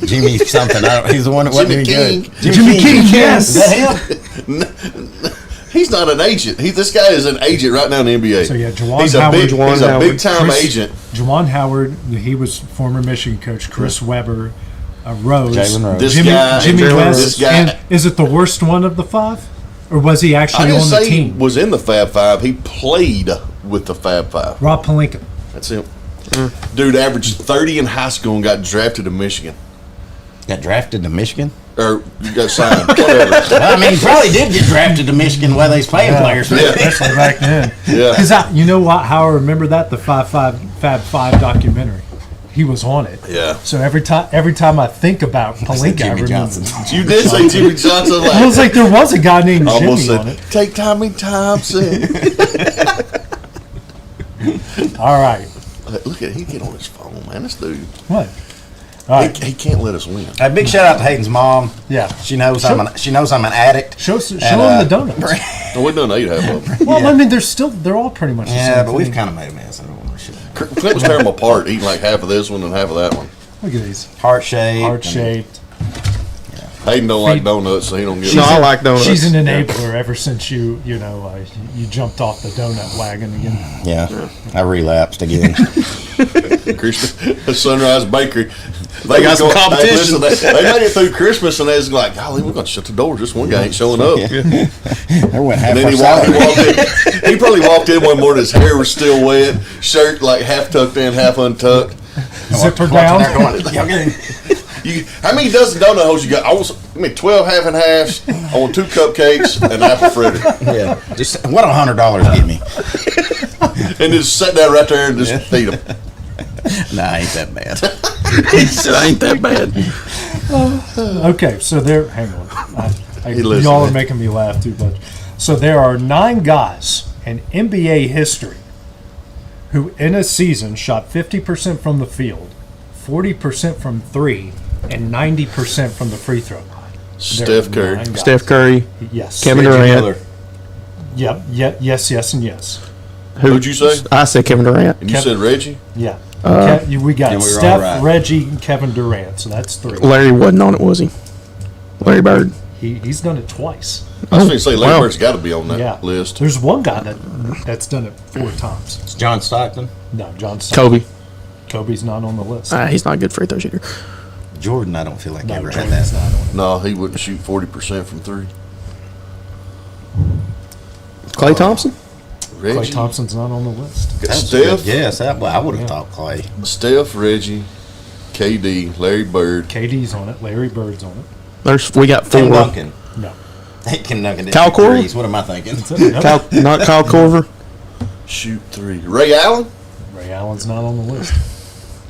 Jimmy something. He's the one that wasn't Jimmy any King. good. Jimmy King, yes. Is that him? He's not an agent. This guy is an agent right now in the NBA. So, yeah, Juwan he's a Howard. he's a big time agent. Juwan Howard, he was former Michigan coach. Chris Webber, Rose. Jalen Rose. This Jimmy, guy, Jimmy West. this guy. And is it the worst one of the 5? Or was he I actually didn't on the say he team? was in the Fab Five. He played with the Fab Five. Rob Pelinka. That's him. Dude averaged 30 in high school and got drafted to Michigan. Got drafted to Michigan? Or got signed. Whatever. Well, I mean, he probably did get drafted to Michigan while they was playing players. Yeah. Especially back then. Yeah. Because you know what? How I remember that? The Fab Five documentary. He was on it. Yeah. So every time I think about Pelinka, I Jimmy remember. Johnson. You did say Jimmy Johnson. I was like, there was a guy named almost Jimmy said, on it. take Tommy Thompson. All right. Look at he get on his phone, man. This dude. What? All right. He can't let us win. A big shout out to Hayden's mom. Yeah. She knows I'm an addict. Show him the donuts. We done ate half of them. Well, I mean, they're all pretty much the same Yeah, but we've thing. kind of made a mess. I don't want to shit. Clint was tearing them apart, eating like half of this one and half of that one. Look at these. Heart-shaped. Heart-shaped. Hayden don't like donuts, so he don't get. No, I like donuts. She's an enabler ever since you jumped off the donut wagon again. Yeah, I relapsed again. Sunrise Bakery. They got some competition. They made it through Christmas, and they was like, golly, we're going to shut the door. Just one guy ain't showing up. There went half And then he probably walked in one morning, his hair was still wet, shirt like half tucked in, half untucked. Zipper down. How many dozen donut holes you got? I want 12 half and halves. I want 2 cupcakes and an apple fritter. Yeah, just what $100 get me? And just sit down right there and just eat them. Nah, ain't that bad. He said, ain't that bad. Okay, so hang on. Listen, y'all are making me laugh too much. So there are 9 guys in NBA history who in a season shot 50% from the field, 40% from 3, and 90% from the free throw line. Steph Curry. Steph Curry. Yes. Kevin Durant. Yep. Yes, and yes. Who'd you say? I said Kevin Durant. And you said Reggie? Yeah. and We got we were all Steph, right. Reggie, and Kevin Durant. So that's 3. Larry wasn't on it, was he? Larry Bird. He's done it twice. I was going to say Larry Bird's got to be on that list. There's one guy that's done it 4 times. It's John Stockton. No, John Stockton. Kobe. Kobe's not on the list. He's not a good free throw shooter. Jordan, I don't feel like ever had Jordan's that. not on it. No, he wouldn't shoot 40% from 3. Clay Thompson. Reggie. Klay Thompson's not on the list. Steph. Yes, I would have thought Clay. Steph, Reggie, KD, Larry Bird. KD's on it. Larry Bird's on it. We got 4. Tim Duncan. No. Tim Duncan. Kyle Korver? Threes. What am I thinking? Not Kyle Korver. Shoot 3. Ray Allen. Ray Allen's not on the list.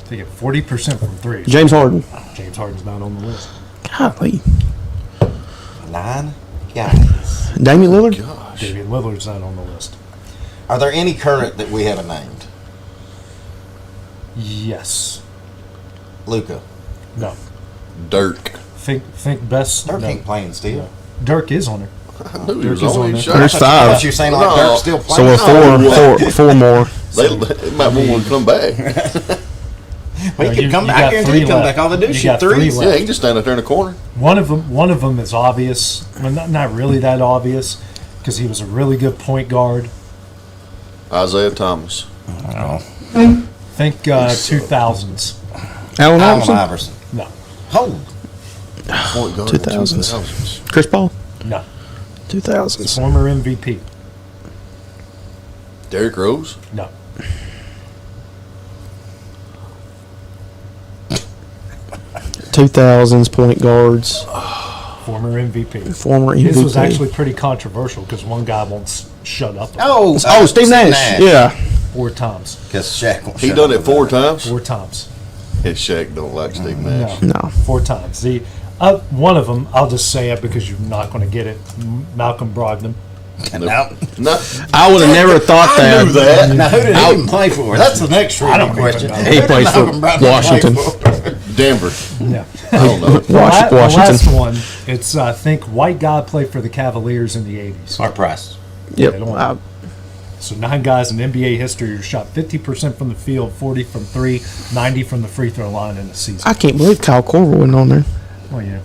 They get 40% from 3. James Harden. James Harden's not on the list. Golly. 9 guys. Damian Lillard. Gosh. Damian Lillard's not on the list. Are there any current that we haven't named? Yes. Luka. No. Dirk. Think best. Dirk no. ain't playing still. No. Dirk is on it. I knew he Dirk was is on on it. there. There's 5. I thought you were saying like Dirk's still playing. So we're 4 more. They might want to come back. Well, he could come back here and come back. All they do is shoot 3s. Yeah, he can just stand up there in the corner. One of them is obvious. Well, not really that obvious, because he was a really good point guard. Isaiah Thomas. Oh. Think 2000s. Allen Iverson. Iverson. No. Oh. Point guard. 2000s. Chris Paul. No. 2000s. Former MVP. Derrick Rose. No. 2000s point guards. Former MVP. Former MVP. This was actually pretty controversial because one guy won't shut up. Oh, Steve Nash. Yeah. 4 times. Because Shaq won't He shut done up it 4 about times. 4 times. His Shaq don't like Steve Nash. No. 4 times. One of them, I'll just say it because you're not going to get it. Malcolm Brogdon. No. I would have never thought that. I knew that. Now, who did he even play for? That's the next question. He played for Washington. Denver. Yeah. I don't know. The Washington. last one, it's I think white guy played for the Cavaliers in the 80s. Art Price. Yep. So 9 guys in NBA history who shot 50% from the field, 40 from 3, 90 from the free throw line in a season. I can't believe Kyle Korver wasn't on there. Well, yeah.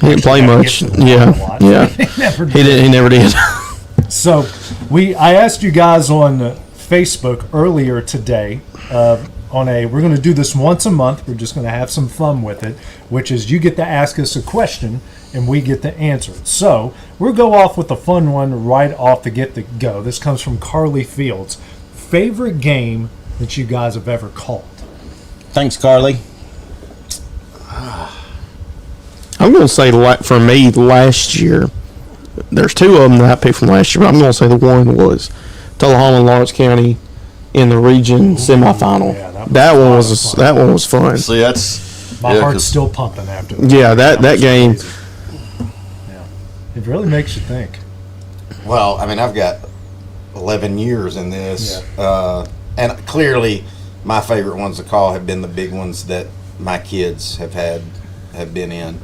He didn't play much. Yeah. He never did. So I asked you guys on Facebook earlier today we're going to do this once a month. We're just going to have some fun with it, which is you get to ask us a question and we get to answer it. So we'll go off with a fun one right off the get-go. This comes from Carly Fields. Favorite game that you guys have ever called? Thanks, Carly. I'm going to say, for me, last year, there's 2 of them that I picked from last year, but I'm going to say the one was Tullahoma and Lawrence County in the region semifinal. Yeah, that one was fun. See, that's My heart's still pumping after that. Yeah, that game. Crazy. Yeah, it really makes you think. Well, I mean, I've got 11 years in this, and clearly, my favorite ones to call have been the big ones that my kids have been in.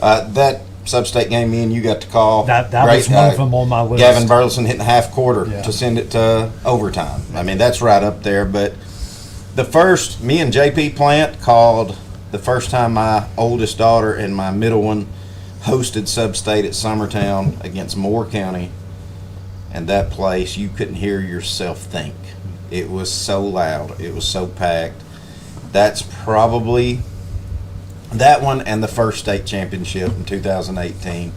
That sub-state game me and you got to call. That was one of them on my list. Gavin Burleson hitting the half quarter Yeah. to send it to overtime. I mean, that's right up there. But me and JP Plant called the first time my oldest daughter and my middle one hosted sub-state at Summertown against Moore County. And that place, you couldn't hear yourself think. It was so loud. It was so packed. That's probably that one and the first state championship in 2018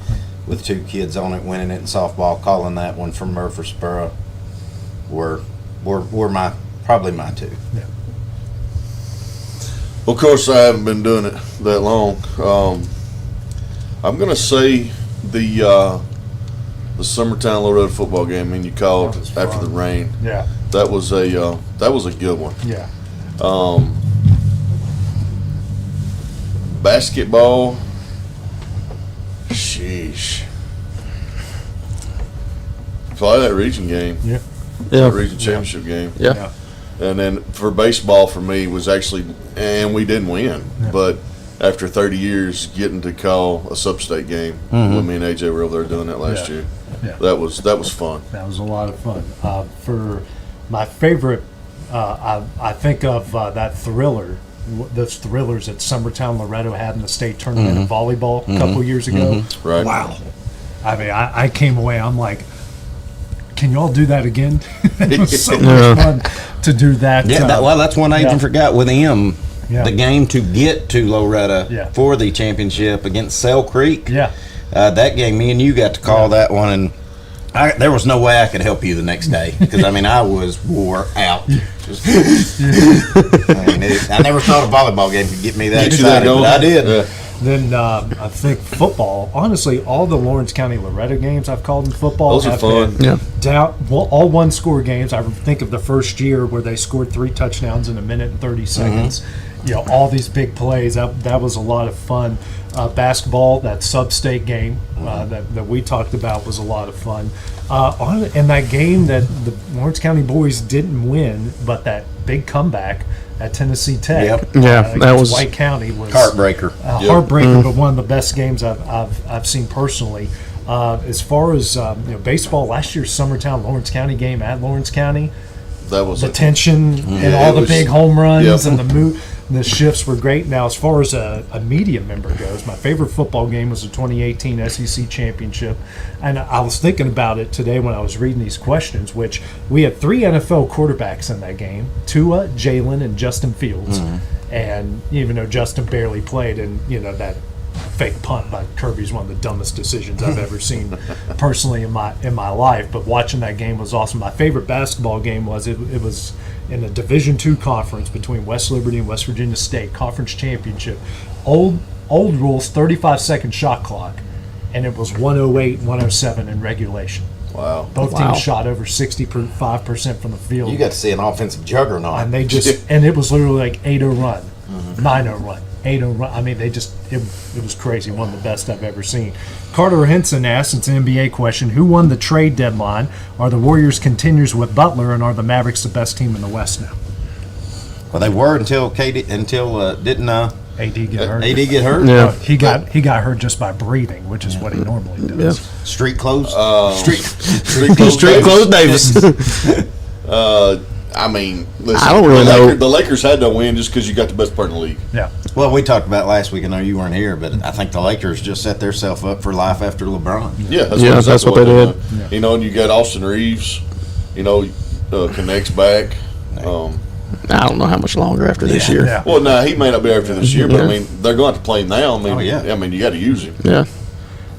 with 2 kids on it, winning it in softball, calling that one from Murfreesboro were probably my 2. Yeah. Well, of course, I haven't been doing it that long. I'm going to say the Summertown Loretto football game, you called after the rain. Yeah. That was a good one. Yeah. Basketball, sheesh. Probably that region game. Yeah. That region championship game. Yeah. And then for baseball, for me, was actually, and we didn't win, but after 30 years, getting to call a sub-state game when me and AJ were over there doing that last year, that was fun. That was a lot of fun. For my favorite, I think of that thriller. Those thrillers that Summertown Loretto had in the state tournament of volleyball a couple years ago. Right. Wow. I mean, I came away, I'm like, can y'all do that again? It was so much fun to do that. Yeah, that's one I even forgot with him. Yeah. The game to get to Loretto for the championship against Sell Creek. Yeah. That game, me and you got to call that one, and there was no way I could help you the next day because I mean I was wore out. I never thought a volleyball game could get me that excited, but I did. Yeah. Then I think football. Honestly, all the Lawrence County Loretto games I've called in football Those are have fun. been all one-score games. I think of the first year where they scored 3 touchdowns in a minute and 30 seconds. All these big plays. That was a lot of fun. Basketball, that sub-state game that we talked about was a lot of fun. And that game that the Lawrence County boys didn't win, but that big comeback at Tennessee Tech, that was White County was heartbreaker. Heartbreaker, but one of the best games I've seen personally. As far as baseball, last year's Summertown Lawrence County game at Lawrence County, that was the tension and all the big home runs and the shifts were great. Now, as far as a media member goes, my favorite football game was the 2018 SEC Championship. And I was thinking about it today when I was reading these questions, which we had 3 NFL quarterbacks in that game, Tua, Jalen, and Justin Fields. And even though Justin barely played, and, that fake punt by Kirby's one of the dumbest decisions I've ever seen personally in my life. But watching that game was awesome. My favorite basketball game was it was in a Division II conference between West Liberty and West Virginia State, conference championship. Old rules, 35-second shot clock, and it was 108-107 in regulation. Wow. Both teams shot over 65% from the field. You got to see an offensive juggernaut. And they just and it was literally like 8-0 run, 9-0 run, 8-0 run. I mean, it was crazy. One of the best I've ever seen. Carter Henson asked, it's an NBA question, who won the trade deadline? Are the Warriors contenders with Butler, and are the Mavericks the best team in the West now? Well, they were until didn't AD get hurt. AD get hurt? Yeah. He got hurt just by breathing, which is what he normally does. Street clothes? Street clothes Davis. I mean, listen, I don't really know. The Lakers had to win just because you got the best player in the league. Yeah. Well, we talked about last week. I know you weren't here, but I think the Lakers just set themselves up for life after LeBron. Yeah, that's what they did. Yeah. And you got Austin Reeves, connects back. I don't know how much longer after this year. Yeah. Well, no, he may not be after this year, but I mean, they're going to play him now. I mean, you got to use him. Yeah.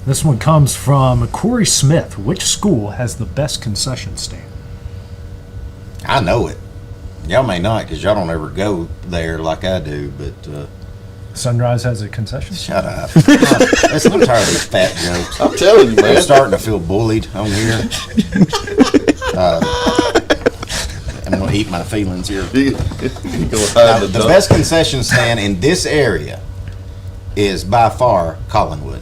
This one comes from Corey Smith. Which school has the best concession stand? I know it. Y'all may not because y'all don't ever go there like I do, but Sunrise has a concession shut stand. up. Listen, I'm tired of these fat jokes. I'm telling you, man. I'm starting to feel bullied on here. I'm going to eat my feelings here. The best concession stand in this area is by far Collinwood.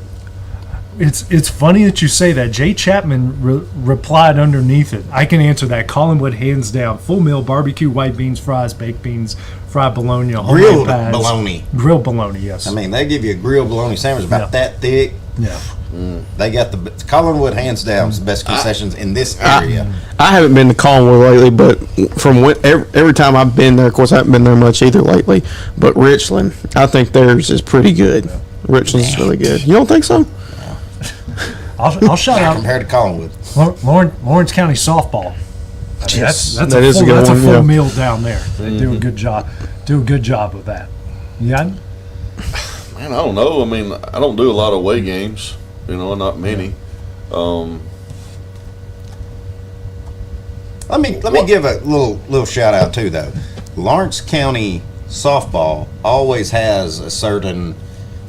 It's funny that you say that. Jay Chapman replied underneath it. I can answer that. Collinwood, hands down. Full meal, barbecue, white beans, fries, baked beans, fried bologna, Grilled pads. bologna. Grilled bologna, yes. I mean, they give you a grilled bologna sandwich about that thick, Yeah. They got the Collinwood, hands down, is the best concessions in this area. I haven't been to Collinwood lately, but from every time I've been there, of course I haven't been there much either lately, but Richland, I think theirs is pretty good. Richland's is really good. You don't think so? I'll shout out compared to Collinwood. Lawrence County softball. I mean, Yes, that's that is a good that's one, a full yeah. meal down there. They do a good job. Do a good job with that. Yeah. Man, I don't know. I mean, I don't do a lot of away games. Not many. Let me give a little shout out too, though. Lawrence County softball always has a certain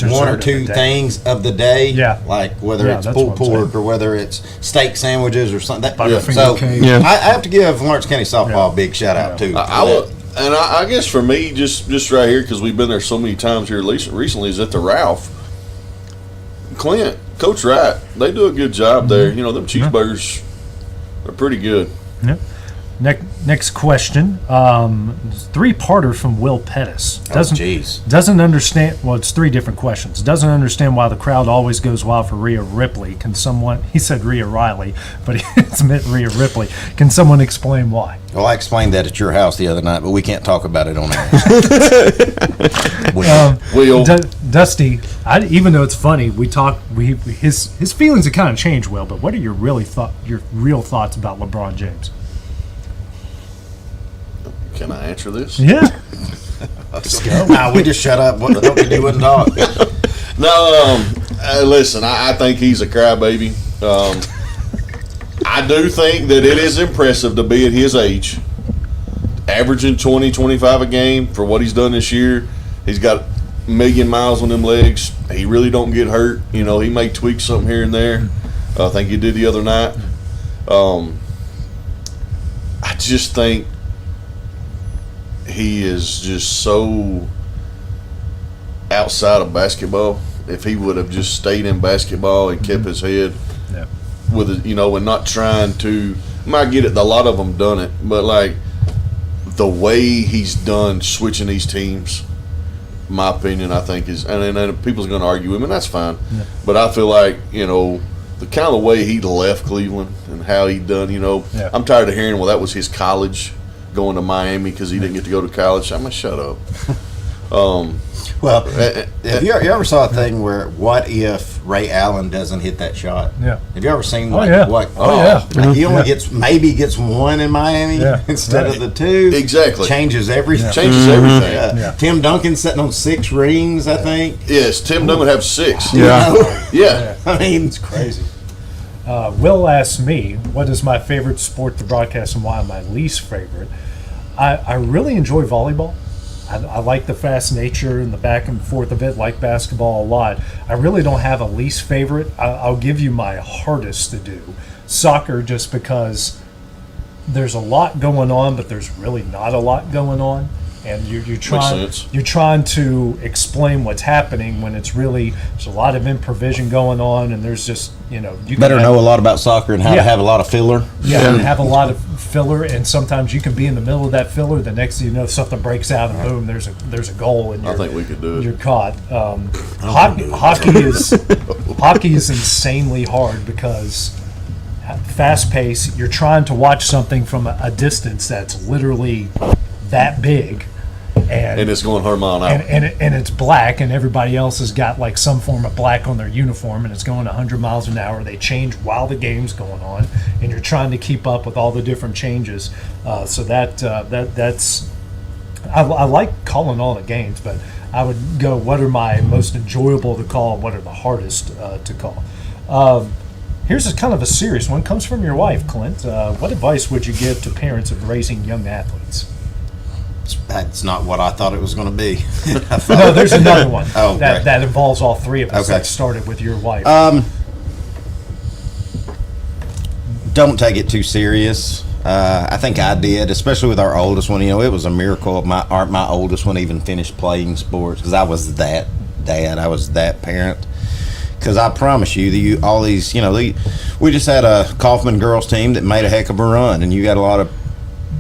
one or two things of the day. Yeah. Like whether it's that's pulled what I'm saying. pork or whether it's steak sandwiches or something. Butterfinger So cake. I have to give Lawrence County softball a big shout out too. I guess for me, just right here, because we've been there so many times here recently, is at the Ralph. Clint, Coach Wright, they do a good job there. Them cheeseburgers are pretty good. Yep. Next question. Three-parter from Will Pettis. Doesn't understand. Well, it's three different questions. Doesn't understand why the crowd always goes wild for Rhea Ripley. Can someone? He said Rhea Riley, but it's meant Rhea Ripley. Can someone explain why? Well, I explained that at your house the other night, but we can't talk about it on air. Dusty, even though it's funny, his feelings have kind of changed, Will. But what are your real thoughts about LeBron James? Can I answer this? Yeah. Let's go. Nah, we just shut up. You wouldn't talk. No, listen, I think he's a crybaby. I do think that it is impressive to be at his age, averaging 20, 25 a game for what he's done this year. He's got a million miles on them legs. He really don't get hurt. He may tweak something here and there. I think he did the other night. I just think he is just so outside of basketball. If he would have just stayed in basketball and kept his head with it, and not trying to, I might get it, a lot of them done it, but like the way he's done switching these teams, my opinion, I think is, and people's going to argue with him, and that's fine. Yeah. But I feel like, the kind of the way he left Cleveland and how he done, I'm tired of hearing, well, that was his college, going to Miami because he didn't get to go to college. I'm going to shut up. Well, have you ever saw a thing where what if Ray Allen doesn't hit that shot? Yeah. Have you ever seen he only gets one in Miami instead of the two? Exactly. Changes everything. Changes everything. Yeah. Tim Duncan sitting on 6 rings, I think. Yes, Tim Duncan would have 6. Yeah. I mean, it's crazy. Will asked me, what is my favorite sport to broadcast and why my least favorite? I really enjoy volleyball. I like the fast nature and the back and forth of it, like basketball a lot. I really don't have a least favorite. I'll give you my hardest to do. Soccer, just because there's a lot going on, but there's really not a lot going on. And you're trying to explain what's happening when it's really, there's a lot of improvisation going on, and there's just, you better know a lot about soccer and how to have a lot of filler. Yeah, have a lot of filler, and sometimes you can be in the middle of that filler. The next thing you know, something breaks out, and boom, there's a goal, and I think we could do it. You're caught. Hockey is insanely hard because fast pace. You're trying to watch something from a distance that's literally that big. And it's going 100 mile an hour. And it's black, and everybody else has got like some form of black on their uniform, and it's going 100 miles an hour. They change while the game's going on, and you're trying to keep up with all the different changes. So that's I like calling all the games, but I would go, what are my most enjoyable to call, and what are the hardest to call. Here's a kind of a serious one. It comes from your wife, Clint. What advice would you give to parents of raising young athletes? That's not what I thought it was going to be. No, there's another one that involves all three of us. That started with your wife. Don't take it too serious. I think I did, especially with our oldest one. It was a miracle my oldest one even finished playing sports, because I was that dad. I was that parent. Because I promise you, all these, we just had a Kaufman girls team that made a heck of a run, and you got a lot of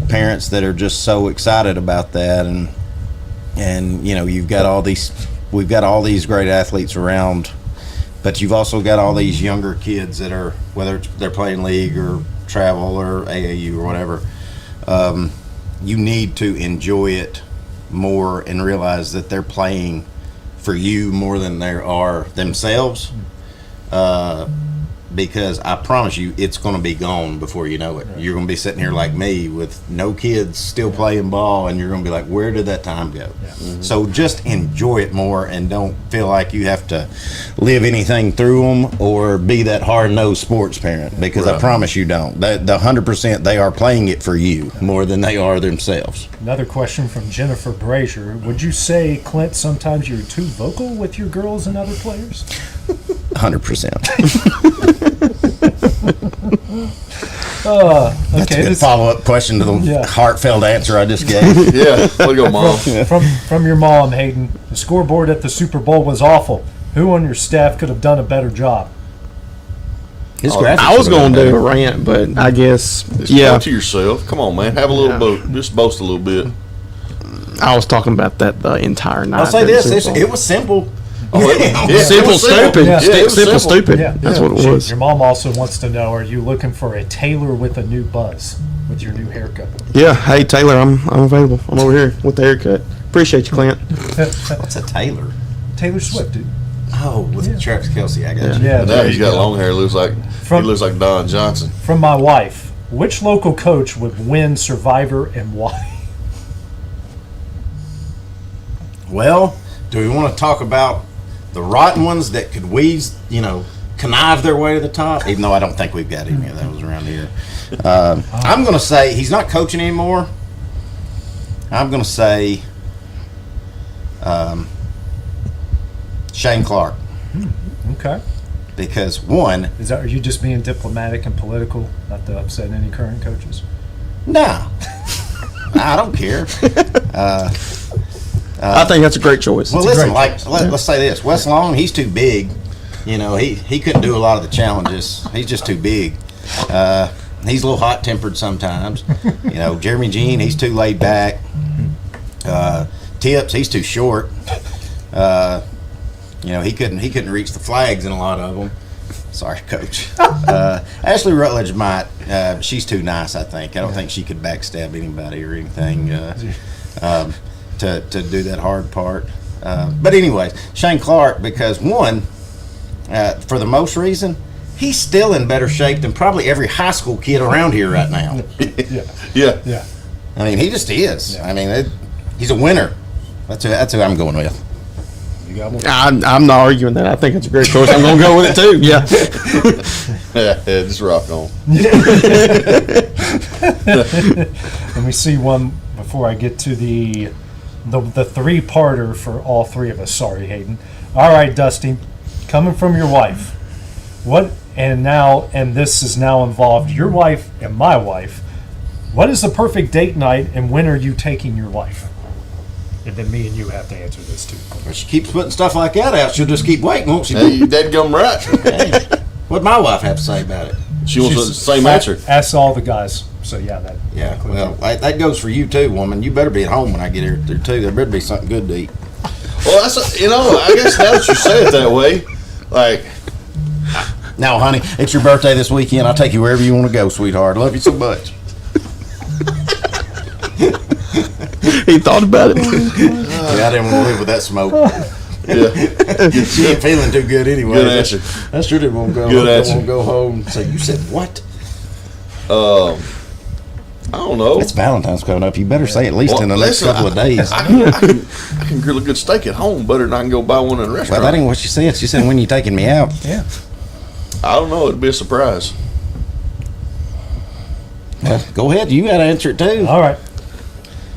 parents that are just so excited about that, and we've got all these great athletes around But you've also got all these younger kids that are, whether they're playing league or travel or AAU or whatever, you need to enjoy it more and realize that they're playing for you more than they are themselves. Because I promise you, it's going to be gone before you know it. Right. You're going to be sitting here like me with no kids still playing ball, and you're going to be like, where did that time go? Yeah. Mm-hmm. So just enjoy it more and don't feel like you have to live anything through them or be that hard-nosed sports parent, because I promise you don't. The 100%, they are playing it for you more than they are themselves. Another question from Jennifer Brazier. Would you say, Clint, sometimes you're too vocal with your girls and other players? 100%. That's a good follow-up question to the heartfelt answer I just gave. Yeah, way to go, Mom. From your mom, Hayden. The scoreboard at the Super Bowl was awful. Who on your staff could have done a better job? I was going to do a rant, but I guess, Talk to yourself. Come on, man. Have a little boat. Just boast a little bit. I was talking about that the entire night. I'll say this. It was simple. Simple, stupid. Simple, stupid. Yeah. That's what it was. Your mom also wants to know, are you looking for a tailor with a new buzz with your new haircut? Yeah. Hey, Taylor, I'm available. I'm over here with the haircut. Appreciate you, Clint. What's a tailor? Taylor Swift, dude. Oh, with Travis Kelce, I got you. Yeah, now he's got long hair. He looks like Don Johnson. From my wife, which local coach would win Survivor and why? Well, do we want to talk about the rotten ones that could connive their way to the top? Even though I don't think we've got any of those around here. I'm going to say he's not coaching anymore. I'm going to say Shane Clark. Okay. Because one, are you just being diplomatic and political, not to upset any current coaches? No, I don't care. I think that's a great choice. Well, listen, let's say this: Wes Long, he's too big. He couldn't do a lot of the challenges. He's just too big. He's a little hot-tempered sometimes. Jeremy Jean, he's too laid back. Tips, he's too short. He couldn't reach the flags in a lot of them. Sorry, Coach. Ashley Rutledge might. She's too nice, I think. I don't think she could backstab anybody or anything to do that hard part. But anyways, Shane Clark, because one, for the most reason, he's still in better shape than probably every high school kid around here right now. Yeah. I mean, he just is. Yeah. I mean, he's a winner. That's who I'm going with. I'm not arguing that. I think it's a great choice. I'm going to go with it too. Yeah. Yeah, just rock on. Let me see one before I get to the three-parter for all three of us. Sorry, Hayden. All right, Dusty, coming from your wife, and this is now involved your wife and my wife. What is the perfect date night, and when are you taking your wife? And then me and you have to answer this too. Well, she keeps putting stuff like that out. She'll just keep waiting, won't she? Hey, you dead-gum right. Hey, what'd my wife have to say about it? She wants the same answer. Ask all the guys. So well, that goes for you too, woman. You better be at home when I get here too. There better be something good to eat. Well, I guess now that you say it that way, like. Now, honey, it's your birthday this weekend. I'll take you wherever you want to go, sweetheart. Love you so much. He thought about it. I didn't want to live with that smoke. Yeah. She ain't feeling too good anyway. Good answer. I sure didn't want to go. Good answer. I won't go home and say, you said what? I don't know. It's Valentine's coming up. You better say at least in the next couple of days. I can grill a good steak at home better than I can go buy one in a restaurant. Well, that ain't what she said. She said, when you taking me out? Yeah. I don't know. It'd be a surprise. Well, go ahead. You got to answer it too. All right.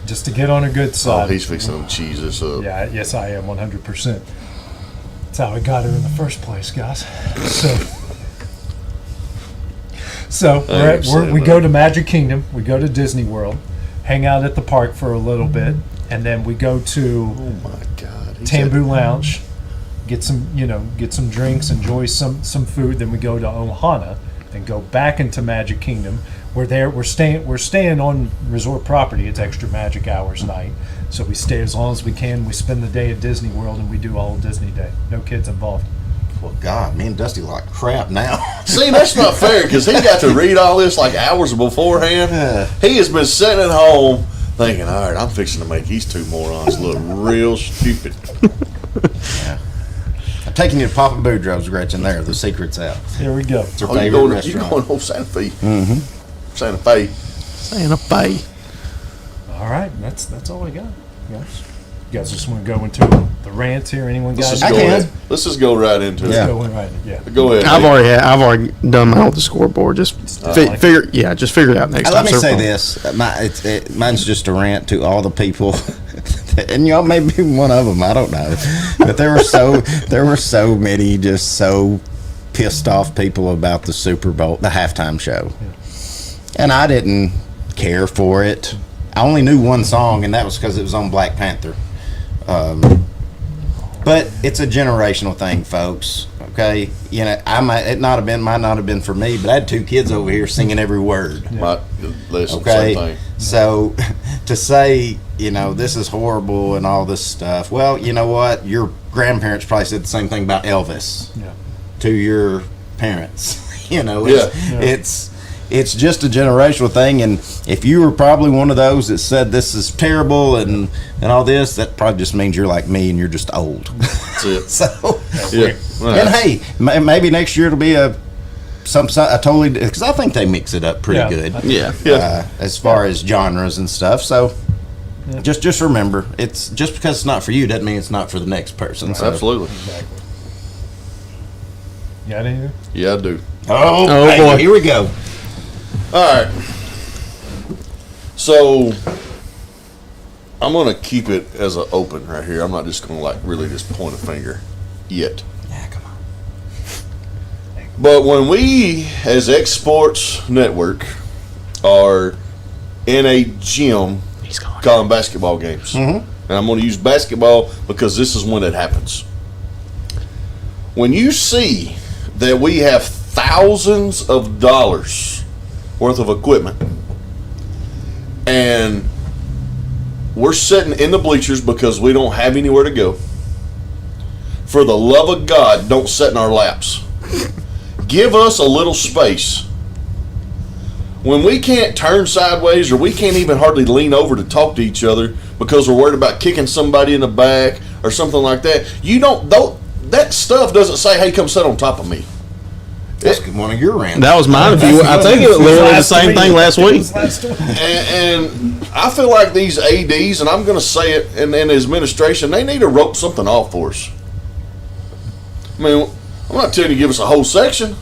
Just to get on a good side. Oh, he's fixing to cheese this up. Yeah, yes, I am 100%. That's how I got her in the first place, guys. So we go to Magic Kingdom, we go to Disney World, hang out at the park for a little bit, and then we go to Tambu Lounge, get some drinks, enjoy some food. Then we go to Ohana and go back into Magic Kingdom. We're staying on resort property. It's extra magic hours night, so we stay as long as we can. We spend the day at Disney World and we do all Disney Day. No kids involved. Well, God, me and Dusty like crap now. See, that's not fair because he got to read all this like hours beforehand. He has been sitting at home thinking, all right, I'm fixing to make these two morons look real stupid. Yeah. I'm taking you to Papa Boudreaux's, Gretchen, there. The secret's out. Here we go. It's her favorite restaurant. You're going home Santa Fe. Mm-hmm. Santa Fe. Santa Fe. All right, that's all I got, guys. You guys just want to go into the rant here? Anyone got Let's just go right into it. Let's go right in, yeah. Go ahead. I've already done mine with the scoreboard. Just figure it out next time. Let me say this. Mine's just a rant to all the people, and y'all may be one of them. I don't know, but there were so many just so pissed off people about the Super Bowl, the halftime show, and I didn't care for it. I only knew one song, and that was because it was on Black Panther. But it's a generational thing, folks. Okay, you know, might not have been for me, but I had two kids over here singing every word. Listen, okay, same thing. So to say, you know, this is horrible and all this stuff. Well, you know what? Your grandparents probably said the same thing about Elvis to your parents. You know, it's just a generational thing, and if you were probably one of those that said this is terrible and all this, that probably just means you're like me and you're just old. That's it. So, and hey, maybe next year it'll be a totally, because I think they mix it up pretty good. As far as genres and stuff. So, just remember, it's just because it's not for you doesn't mean it's not for the next person. So. Absolutely. Exactly. You got anything? Yeah, I do. Oh boy, here we go. All right. So I'm going to keep it as an open right here. I'm not just going to like really just point a finger yet. Yeah, come on. But when we as X Sports Network are in a gym calling basketball games, and I'm going to use basketball because this is when it happens. When you see that we have thousands of dollars worth of equipment, and we're sitting in the bleachers because we don't have anywhere to go. For the love of God, don't sit in our laps. Give us a little space. When we can't turn sideways or we can't even hardly lean over to talk to each other because we're worried about kicking somebody in the back or something like that, that stuff doesn't say, hey, come sit on top of me. That's one of your rants. That was mine. I think it was literally the same thing last week. And I feel like these ADs, and I'm going to say it, and the administration, they need to rope something off for us. I mean, I'm not telling you to give us a whole section,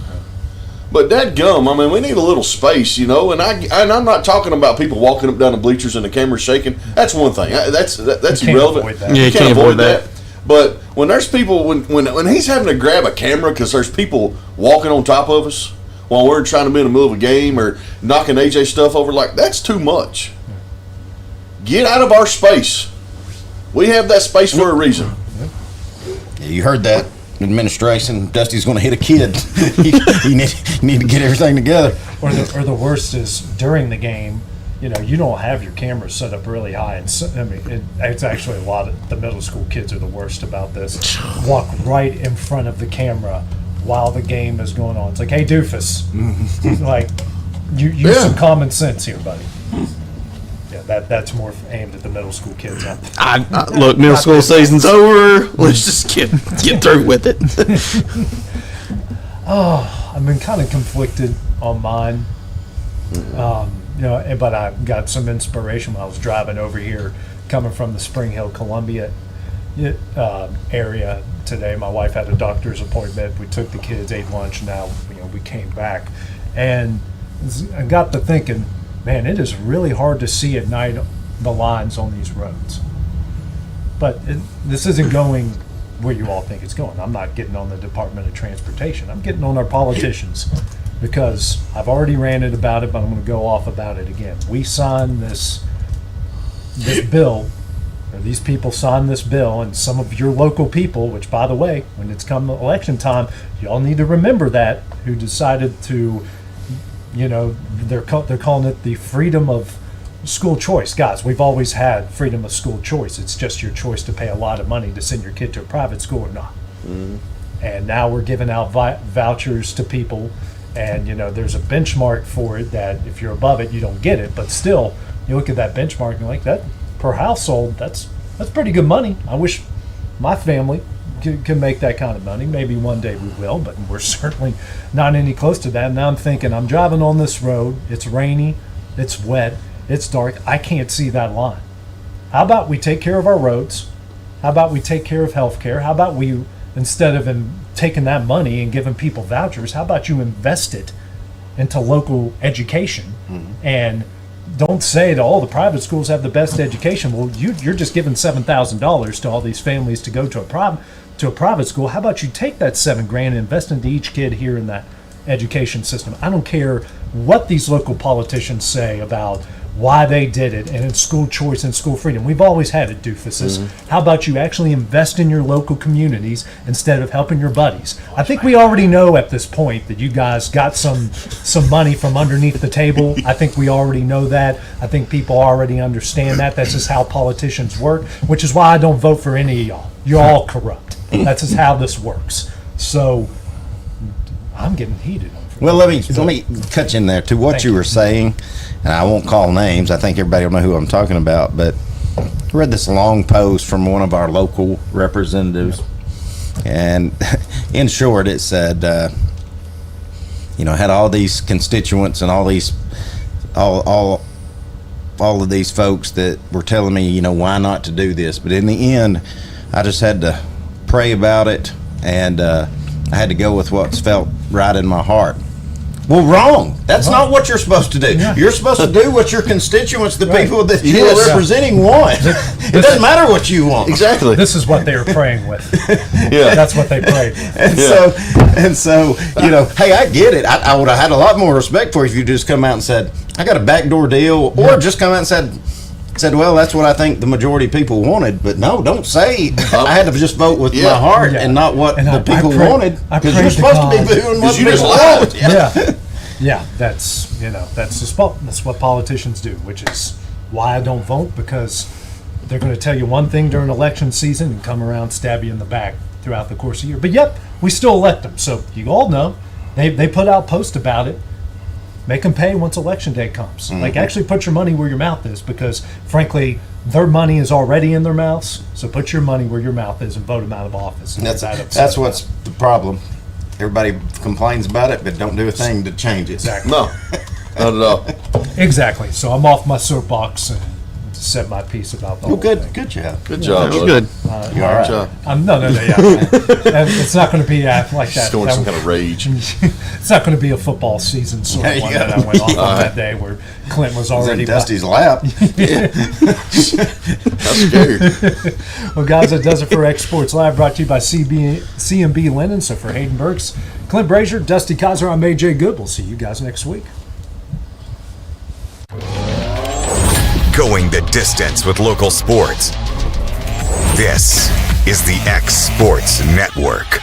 but dadgum, I mean, we need a little space, you know. And I'm not talking about people walking up down the bleachers and the camera shaking. That's one thing. That's irrelevant. You can't avoid that. But when there's people, when he's having to grab a camera because there's people walking on top of us while we're trying to be in the middle of a game or knocking AJ stuff over, like, that's too much. Get out of our space. We have that space for a reason. Yeah, you heard that, administration. Dusty's going to hit a kid. you need to get everything together. Or the worst is during the game, you know, you don't have your cameras set up really high. And so, I mean, it's actually a lot of the middle school kids are the worst about this. Walk right in front of the camera while the game is going on. It's like, hey, doofus, like, use some common sense here, buddy. Yeah, that's more aimed at the middle school kids. Look, middle school season's over. Let's just get through with it. I've been kind of conflicted on mine. You know, but I got some inspiration when I was driving over here, coming from the Spring Hill, Columbia area today. My wife had a doctor's appointment. We took the kids, ate lunch. Now, you know, we came back, and I got to thinking, man, it is really hard to see at night the lines on these roads. But this isn't going where you all think it's going. I'm not getting on the Department of Transportation. I'm getting on our politicians. Because I've already ranted about it, but I'm going to go off about it again. We signed this bill, or these people signed this bill, and some of your local people, which, by the way, when it's come election time, y'all need to remember that, who decided to, you know, they're calling it the freedom of school choice. Guys, we've always had freedom of school choice. It's just your choice to pay a lot of money to send your kid to a private school or not. And now we're giving out vouchers to people, and there's a benchmark for it that if you're above it, you don't get it. But still, you look at that benchmark and you're like, that per household, that's pretty good money. I wish my family can make that kind of money. Maybe one day we will, but we're certainly not any close to that. Now I'm thinking, I'm driving on this road. It's rainy, it's wet, it's dark. I can't see that line. How about we take care of our roads? How about we take care of healthcare? How about we, instead of taking that money and giving people vouchers, how about you invest it into local education? And don't say that all the private schools have the best education. Well, you're just giving $7,000 to all these families to go to a private school. How about you take that $7,000 and invest into each kid here in that education system? I don't care what these local politicians say about why they did it, and it's school choice and school freedom. We've always had it, doofuses. How about you actually invest in your local communities instead of helping your buddies? I think we already know at this point that you guys got some money from underneath the table. I think we already know that. I think people already understand that. That's just how politicians work, which is why I don't vote for any of y'all. You're all corrupt. That's just how this works. So I'm getting heated. Well, let me cut you in there to what you were saying, and I won't call names. I think everybody will know who I'm talking about. But I read this long post from one of our local representatives, and in short, it said, had all these constituents and all of these folks that were telling me, why not to do this. But in the end, I just had to pray about it, and I had to go with what's felt right in my heart. Well, wrong. That's not what you're supposed to do. Yeah. You're supposed to do what your constituents, the people that you are representing, want. It doesn't matter what you want. Exactly. This is what they were praying with. That's what they prayed with. And so, hey, I get it. I would have had a lot more respect for you if you just come out and said, I got a backdoor deal, or just come out and said, well, that's what I think the majority of people wanted. But no, don't say I had to just vote with my heart and not what the people wanted, because you're supposed to be doing what people want. Yeah, that's what politicians do, which is why I don't vote, because they're going to tell you one thing during election season and come around, stab you in the back throughout the course of the year. But yep, we still elect them. So you all know they put out posts about it. Make them pay once election day comes. Like, actually put your money where your mouth is, because frankly, their money is already in their mouths. So put your money where your mouth is and vote them out of office. That's what's the problem. Everybody complains about it, but don't do a thing to change it. Exactly. No, not at all. Exactly. So I'm off my soapbox and said my piece about the whole thing. Good job. Good job. That was good. You all right? No. It's not going to be like that. Just going some kind of rage. It's not going to be a football season sort of one that I went off on that day where Clint was already in Dusty's lap. That's scary. Well, guys, that does it for Exports Live, brought to you by C&B Linen. So for Hayden Burks, Clint Brazier, Dusty Kaiser, I'm AJ Good. We'll see you guys next week. Going the distance with local sports. This is the X Sports Network.